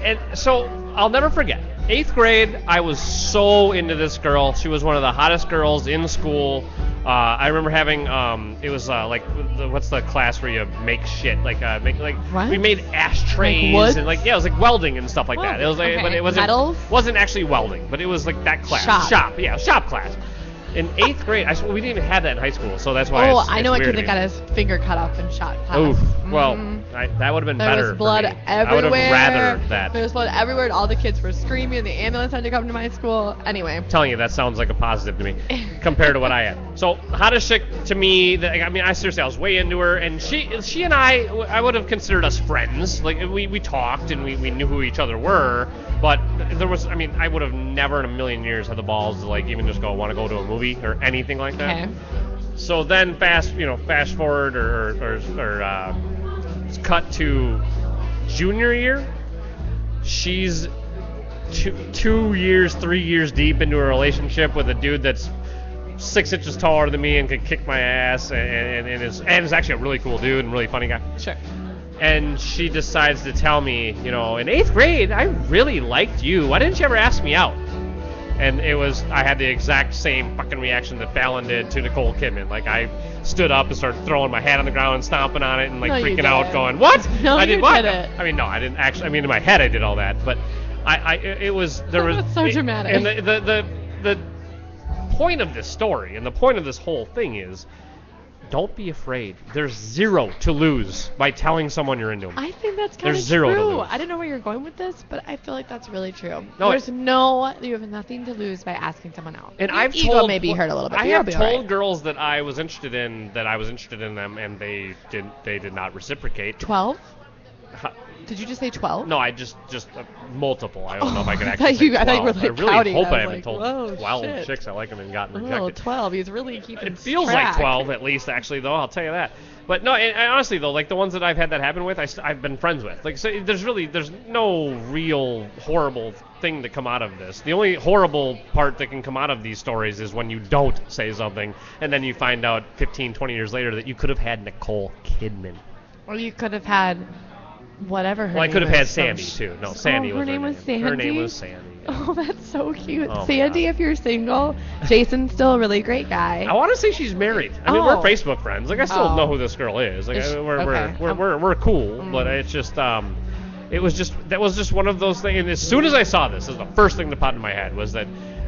And so I'll never forget. 8th grade, I was so into this girl. She was one of the hottest girls in school. I remember having it was what's the class where you make shit What? we made ashtrays Like wood? and it was like welding and stuff like that. It was like, okay. but it Metals? wasn't actually welding, but it was like that class. Shop. Shop class. In 8th grade, we didn't even have that in high school, so that's why. I know a it's kid weird that to me. got his finger cut off in shot class. Oof. Well, Mhm. that would have been There better. was blood for me. everywhere. I would have rather that. There was blood everywhere, and all the kids were screaming. The ambulance had to come to my school. Anyway. I'm telling you, that sounds like a positive to me compared to what I had. So, hottest chick to me, I was way into her, and she and I would have considered us friends. Like, we talked, and we knew who each other were, but I would have never in a million years had the balls to, like, even just want to go to a movie or anything like that. Okay. So then fast forward or cut to junior year. She's 3 years deep into a relationship with a dude that's 6 inches taller than me and could kick my ass and is actually a really cool dude and really funny guy. Sure. And she decides to tell me, in 8th grade, I really liked you. Why didn't you ever ask me out? And I had the exact same fucking reaction that Fallon did to Nicole Kidman. Like, I stood up and started throwing my hat on the ground and stomping on it and, like, No, you freaking out, didn't. going, what? No, I did you what? didn't. I mean, no, I didn't actually. I mean, in my head I did all that. But there was... That's so dramatic. And the point of this story and the point of this whole thing is, don't be afraid. There's zero to lose by telling someone you're into them. I think that's kind There's of zero to true. lose. I don't know where you're going with this, but I feel like that's really true. No, you have nothing to lose by asking someone out. And Your I've ego told may be hurt a little bit. I but you'll have be told all right. girls that I was interested in them, and they did not reciprocate. 12? Huh. Did you just say 12? No, I just multiple. I don't know if I can I actually thought you- say I 12. thought you were, like, I really counting. hope I I was haven't like, told whoa, 12 shit. chicks I like them and gotten Oh, rejected. 12. He's really keeping It feels track. like 12 at least, actually, though. I'll tell you that. But no, and honestly though, like the ones that I've had that happen with, I've been friends with. Like, so there's no real horrible thing to come out of this. The only horrible part that can come out of these stories is when you don't say something, and then you find out 15, 20 years later that you could have had Nicole Kidman. Or you could have had whatever her Well, I name could have is, had some Sandy too. No, Sandy her was name was Sandy? Her name was Sandy. Yeah. Oh, that's so cute. Oh, my Sandy, God. if you're single, Jason's still a really great guy. I want to say she's married. I mean, we're Oh. Facebook friends. Like, I still Oh. know who this girl is. Like, Is she- we're okay. we're cool, but it's just that was just one of those things. And as soon as I saw this, the first thing that popped in my head was that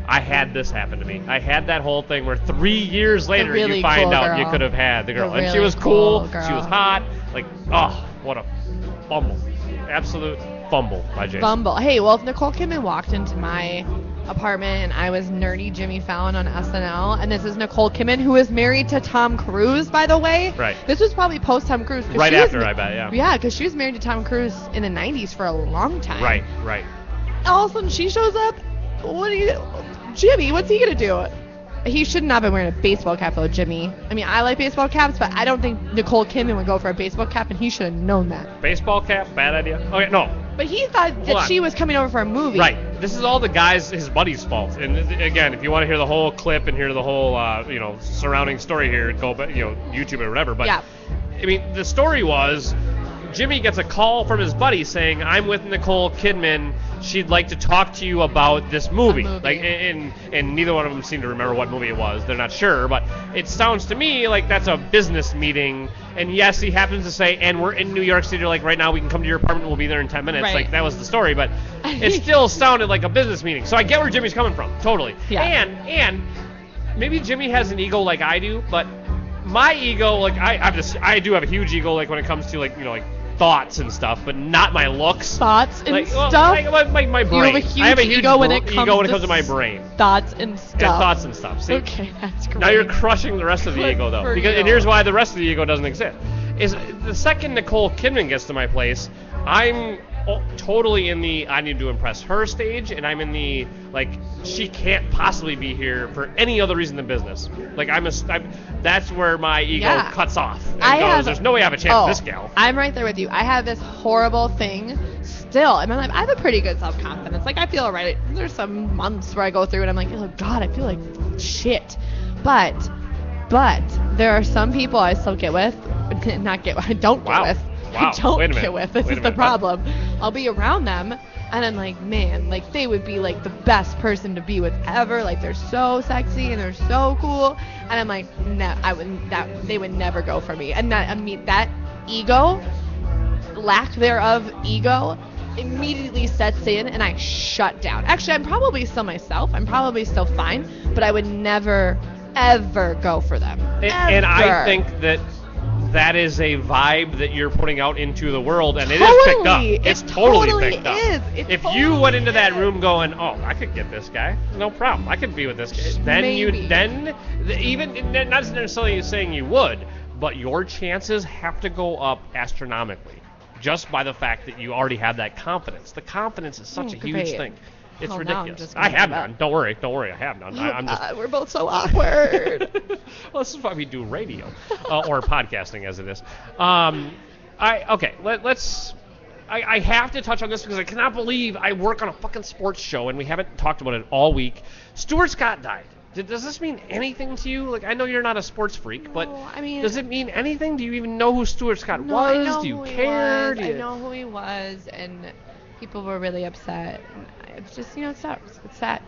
I had this happen to me. I had that whole thing where 3 years later really you find cool out you girl. could have had the girl, The and she really was cool. cool She was girl. hot. Like, oh, what a fumble! Absolute fumble by Jason. Bumble. Hey, well, if Nicole Kidman walked into my apartment and I was nerdy Jimmy Fallon on SNL, and this is Nicole Kidman, who is married to Tom Cruise, by the way. Right. This was probably post Tom Cruise. 'cause Right she was after, I bet, yeah. Yeah, because she was married to Tom Cruise in the 90s for a long time. Right. All of a sudden, she shows up. Jimmy, what's he going to do? He should not have been wearing a baseball cap, though, Jimmy. I mean, I like baseball caps, but I don't think Nicole Kidman would go for a baseball cap, and he should have known that. Baseball cap, bad idea. Okay, no. But he thought Hold that on. she was coming over for a movie. Right. This is all the guys, his buddy's fault. And again, if you want to hear the whole clip and hear the whole, surrounding story here, go, YouTube or whatever. But Yeah. I mean, the story was, Jimmy gets a call from his buddy saying, "I'm with Nicole Kidman. She'd like to talk to you about this movie." A movie. Like, and neither one of them seem to remember what movie it was. They're not sure, but it sounds to me like that's a business meeting. And yes, he happens to say, "And we're in New York City. Like right now, we can come to your apartment. We'll be there in 10 minutes." Right. Like that was the story, but it still sounded like a business meeting. So I get where Jimmy's coming from, totally. Yeah. And maybe Jimmy has an ego like I do, but my ego, like I do have a huge ego, like when it comes to like thoughts and stuff, but not my looks. Thoughts and Like, well, stuff. like my brain. You have a huge I have a huge ego when it comes ego when it to comes to my brain. Thoughts and stuff. And thoughts and stuff. See, Okay, that's great. now you're crushing the rest of the Good ego, though. for Because, you. and here's why the rest of the ego doesn't exist. Is the second Nicole Kidman gets to my place, I'm totally in the I need to impress her stage, and I'm in the like she can't possibly be here for any other reason than business. Like that's where my ego Yeah. cuts off. And goes, there's no way I have a chance with this gal. I'm right there with you. I have this horrible thing still in my life. I have a pretty good self-confidence. Like, I feel all right. There's some months where I go through and I'm like, oh, God, I feel like shit. But But there are some people I still get with, not get, I don't get with. Wow. I don't Wait a minute. get with. This is the problem. I'll be around them, and I'm like, man, like they would be like the best person to be with ever. Like they're so sexy and they're so cool, and I'm like, no, they would never go for me. And that, I mean, that ego, lack thereof ego, immediately sets in, and I shut down. Actually, I'm probably still myself. I'm probably still fine, but I would never, ever go for them. And I think that is a vibe that you're putting out into the world, and it is picked up. It's totally picked up. If you went into that room going, oh, I could get this guy, no problem, I could be with this guy, then even not necessarily saying you would, but your chances have to go up astronomically just by the fact that you already have that confidence. The confidence is such a huge thing. It's ridiculous. I have none. Don't worry, I have none. I'm just. We're both so awkward. Well, this is why we do radio or podcasting, as it is. Let's. I have to touch on this because I cannot believe I work on a fucking sports show and we haven't talked about it all week. Stuart Scott died. Does this mean anything to you? Like, I know you're not a sports freak, but I mean, does it mean anything? Do you even know who Stuart Scott was? I know Do you who care? I know who he was, and people were really upset. It's just, it sucks. It's sad.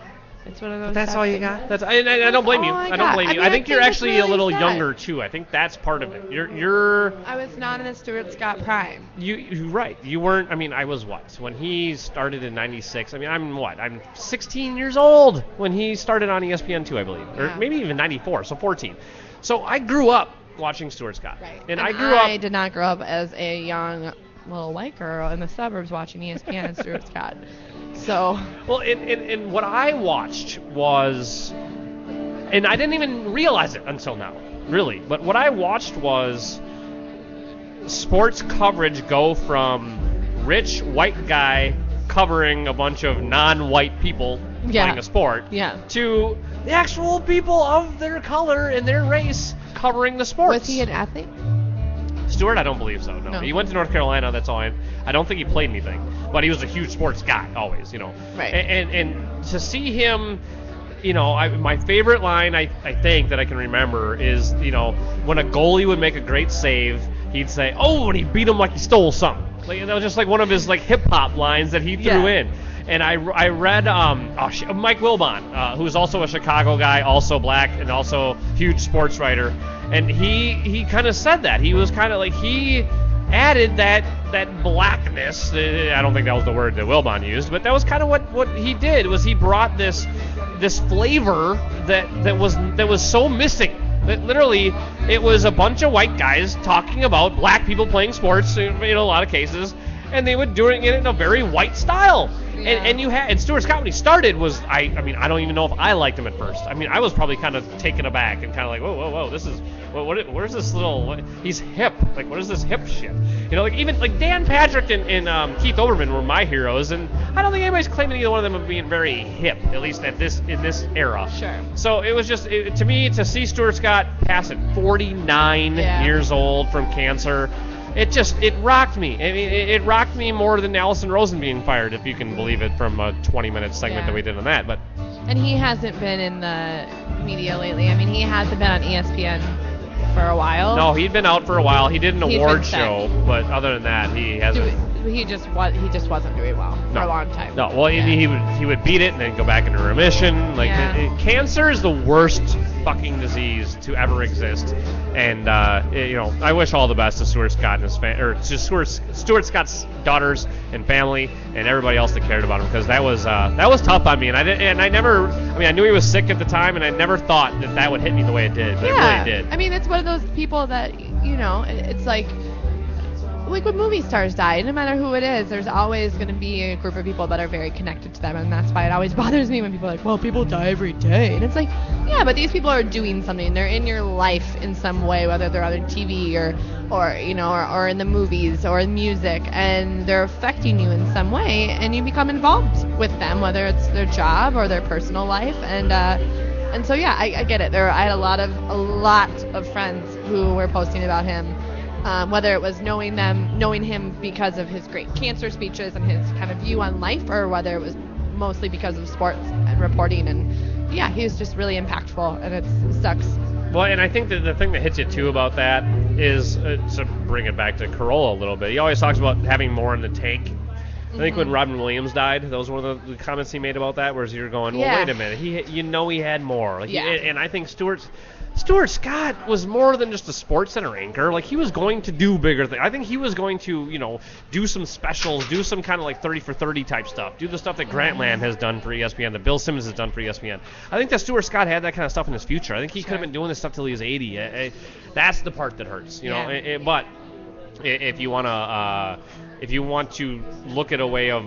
It's one of those. But that's sad all you things. got. I don't blame you. I don't blame you. I think you're actually really a little sad. younger too. I think that's part of it. You're. I was not in the Stuart Scott prime. You're right. You weren't. I mean, I was what when he started in '96. I mean, I'm 16 years old when he started on ESPN2, I believe, or maybe even '94. So 14. So I grew up watching Stuart Scott. Right. And I did not grow up as a young little white girl in the suburbs watching ESPN and Stuart Scott. So. Well, and what I watched was, and I didn't even realize it until now, really. But what I watched was sports coverage go from rich white guy covering a bunch of non-white people playing a sport to the actual people of their color and their race covering the sports. Was he an athlete? Stuart, I don't believe so. No. He went to North Carolina. That's all. I don't think he played anything, but he was a huge sports guy always. Right. And to see him, my favorite line I think that I can remember is when a goalie would make a great save, he'd say, "Oh," and he beat him like he stole something. Like, that was just like one of his like hip hop lines that he threw in. And I read Mike Wilbon, who's also a Chicago guy, also black, and also huge sports writer. And he kind of said that. He was kind of like, he added that blackness. I don't think that was the word that Wilbon used, but that was kind of what he did, was he brought this flavor that was so missing. That literally, it was a bunch of white guys talking about black people playing sports in a lot of cases, and they were doing it in a very white style. Yeah. And Stuart Scott, when he started, was I don't even know if I liked him at first. I mean, I was probably kind of taken aback and kind of like, whoa, this is where's this little? He's hip. Like, what is this hip shit? Like even like Dan Patrick and Keith Olbermann were my heroes, and I don't think anybody's claiming either one of them of being very hip, at least in this era. Sure. So it was just to me to see Stuart Scott pass at 49 years old from cancer. It rocked me. I mean, it rocked me more than Allison Rosen being fired, if you can believe it, from a 20-minute segment that we did on that. But and he hasn't been in the media lately. I mean, he hasn't been on ESPN for a while. No, he'd been out for a while. He did an award show, but other than that, he hasn't. He just wasn't doing well for a long time. No, well, he would beat it and then go back into remission. Like cancer is the worst fucking disease to ever exist, and I wish all the best to Stuart Scott and his to Stuart Scott's daughters and family and everybody else that cared about him, because that was tough on me, and I knew he was sick at the time, and I never thought that would hit me the way it did, but it really did. I mean, it's one of those people that it's like when movie stars die, no matter who it is, there's always going to be a group of people that are very connected to them, and that's why it always bothers me when people are like, well, people die every day. And it's like, yeah, but these people are doing something. They're in your life in some way, whether they're on TV or in the movies or in music, and they're affecting you in some way, and you become involved with them, whether it's their job or their personal life. And so, yeah, I get it. I had a lot of friends who were posting about him. Whether it was knowing him because of his great cancer speeches and his kind of view on life, or whether it was mostly because of sports and reporting. And yeah, he was just really impactful, and it sucks Well, and I think that the thing that hits you too about that is to bring it back to Corolla a little bit. He always talks about having more in the tank. I think when Robin Williams died, that was one of the comments he made about that, whereas you're going, well, wait a minute, he had more. Like, and I think Stuart Scott was more than just a Sports Center anchor. Like, he was going to do bigger things. I think he was going to, do some specials, do some kind of like 30 for 30 type stuff, do the stuff that Grantland has done for ESPN, that Bill Simmons has done for ESPN. I think that Stuart Scott had that kind of stuff in his future. I think he could have been doing this stuff till he was 80. That's the part that hurts, but if you want to look at a way of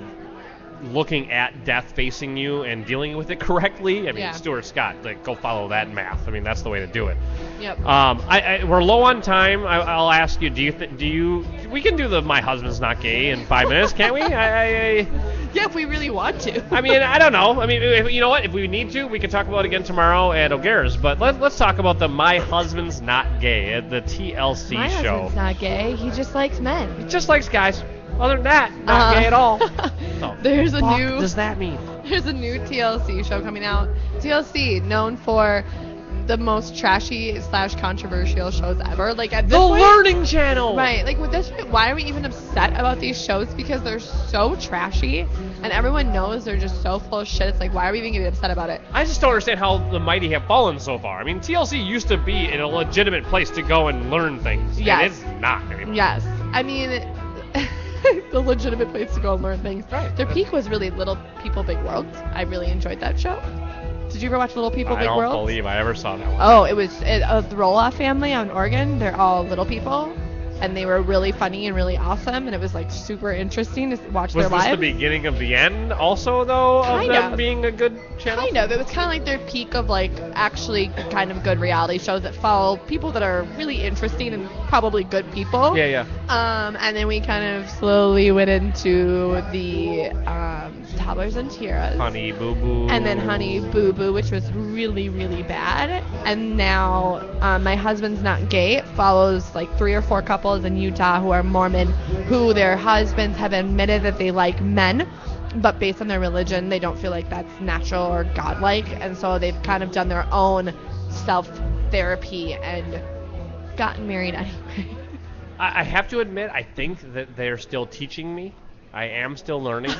looking at death facing you and dealing with it correctly, Stuart Scott, go follow that math. That's the way to do it. Yep. We're low on time. I'll ask you, we can do the My Husband's Not Gay in 5 minutes, can't we? Yeah, if we really want to. I don't know. You know what? If we need to, we can talk about it again tomorrow at O'Gara's. But let's talk about the My Husband's Not Gay, the TLC My show. husband's not gay. He just likes men. He just likes guys. Other than that, not gay at all. So, There's a new. does that mean? There's a new TLC show coming out. TLC, known for the most trashy / controversial shows ever. Like at this point, Learning Channel. Right. Like with this point, why are we even upset about these shows? Because they're so trashy, and everyone knows they're just so full of shit. It's like, why are we even getting upset about it? I just don't understand how the mighty have fallen so far. TLC used to be a legitimate place to go and learn things. Yes. And it's not anymore. Yes. The legitimate place to go and learn things. Right. Their peak was really Little People, Big Worlds. I really enjoyed that show. Did you ever watch Little People, Big Worlds? I don't believe I ever saw that one. Oh, it was the Roloff family out in Oregon. They're all little people, and they were really funny and really awesome, and it was like super interesting to watch their lives. Was this the beginning of the end also, though, of them being a good channel? Kind of. It was kind of like their peak of like actually kind of good reality shows that follow people that are really interesting and probably good people. Yeah. And then we kind of slowly went into the Toddlers and Tiaras. Honey Boo Boo. And then Honey Boo Boo, which was really, really bad. And now My Husband's Not Gay. It follows like 3 or 4 couples in Utah who are Mormon, who their husbands have admitted that they like men, but based on their religion, they don't feel like that's natural or godlike. And so they've kind of done their own self-therapy and gotten married anyway. I have to admit, I think that they're still teaching me. I am still learning.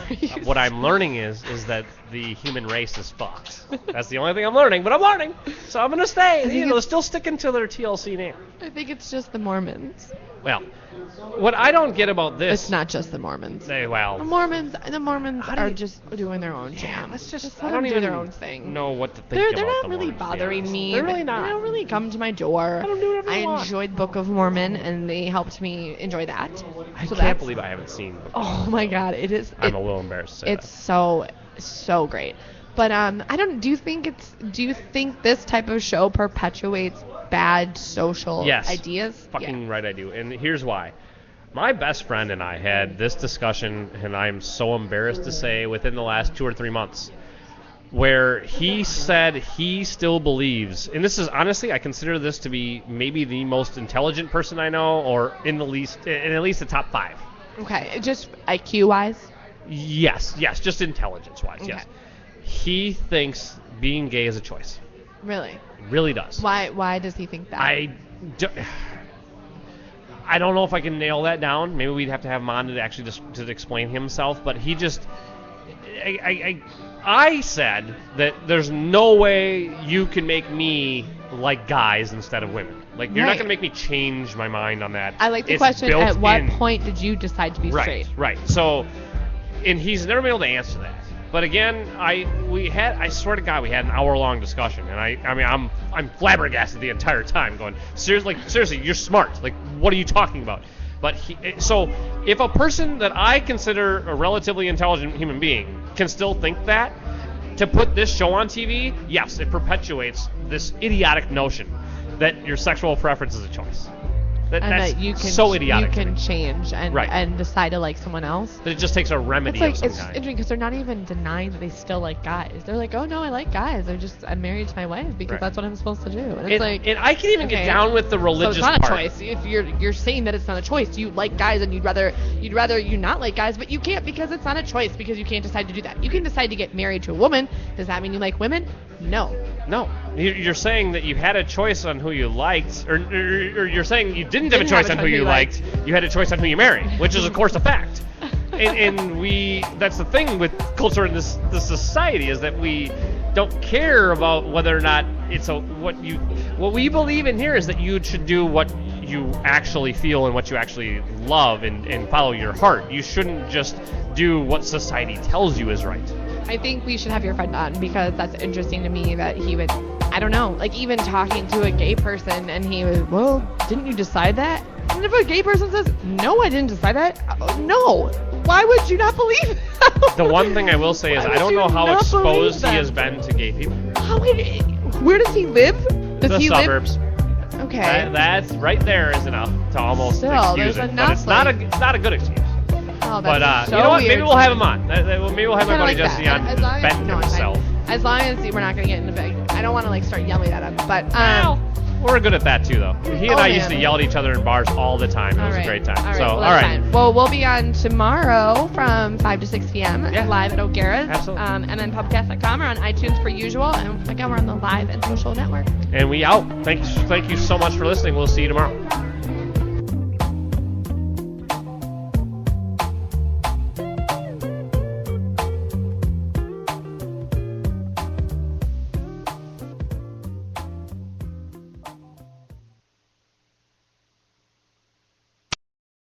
What I'm learning is that the human race is fucked. That's the only thing I'm learning, but I'm learning. So I'm going to stay. They're still sticking to their TLC name. I think it's just the Mormons. Well, what I don't get about this... It's not just the Mormons. The Mormons are just doing their own jam. Let's just I don't do their own thing. Know what to think They're about not really bothering me. They're really not. They don't really come to my door. I don't do whatever I they want. enjoyed Book of Mormon, and they helped me enjoy that. I can't believe I haven't seen Book of Mormon. Oh my God, it is. I'm a little embarrassed to say it's so great. But do you think this type of show perpetuates bad social ideas? Fucking right I do. And here's why. My best friend and I had this discussion, and I'm so embarrassed to say, within the last 2 or 3 months, where he said he still believes, and this is honestly, I consider this to be maybe the most intelligent person I know, or in at least the top 5. Okay, just IQ wise? Yes, just intelligence wise, yes. He thinks being gay is a choice. Really? He really does. Why does he think that? I don't know if I can nail that down. Maybe we'd have to have him on to actually to explain himself. But he just, I said that there's no way you can make me like guys instead of women. Like, you're not going to make me change my mind on that. I like the question, at what point did you decide to be straight? Right. So, and he's never been able to answer that. But again, I swear to God, we had an hour-long discussion, and I'm flabbergasted the entire time, going, seriously, you're smart. Like, what are you talking about? But so if a person that I consider a relatively intelligent human being can still think that, to put this show on TV, yes, it perpetuates this idiotic notion that your sexual preference is a choice. That's so idiotic. You can change and decide to like someone else. That it just takes a remedy of some kind. It's interesting because they're not even denying that they still like guys. They're like, oh no, I like guys. I'm married to my wife because that's what I'm supposed to do. And and I can even get down with the religious part. So it's not part. a choice. If you're saying that it's not a choice, you like guys and you'd rather you not like guys, but you can't because it's not a choice because you can't decide to do that. You can decide to get married to a woman. Does that mean you like women? No. No. You're saying that you had a choice on who you liked, or you're saying you didn't have a choice on who you liked. You had a choice on who you married, which is, of course, a fact. And that's the thing with culture in this society, is that we don't care about whether or not it's what we believe in here is that you should do what you actually feel and what you actually love and follow your heart. You shouldn't just do what society tells you is right. I think we should have your friend on, because that's interesting to me that he would, I don't know, like even talking to a gay person and he was, well, didn't you decide that? And if a gay person says, no, I didn't decide that, no, why would you not believe that? The one thing I will say is I don't know how exposed he has been to gay people. Where does he live? Does he suburbs. Live? Okay. That's right there is enough to almost excuse it. But it's not a good excuse. Oh, but so you know what? weird. Maybe we'll have him on. Maybe we'll have my buddy Jesse on. Vent himself. As long as we're not going to get into big. I don't want to start yelling at him. But we're good at that too, though. He and I used to yell at each other in bars all the time. It was a great time. All right. All right. Fine. Well, we'll be on tomorrow from 5 to 6 p.m. live at O'Gara's. Absolutely. And then Pubcast.com or on iTunes per usual. And again, we're on the Live and Social Network. And we out. Thank you so much for listening. We'll see you tomorrow.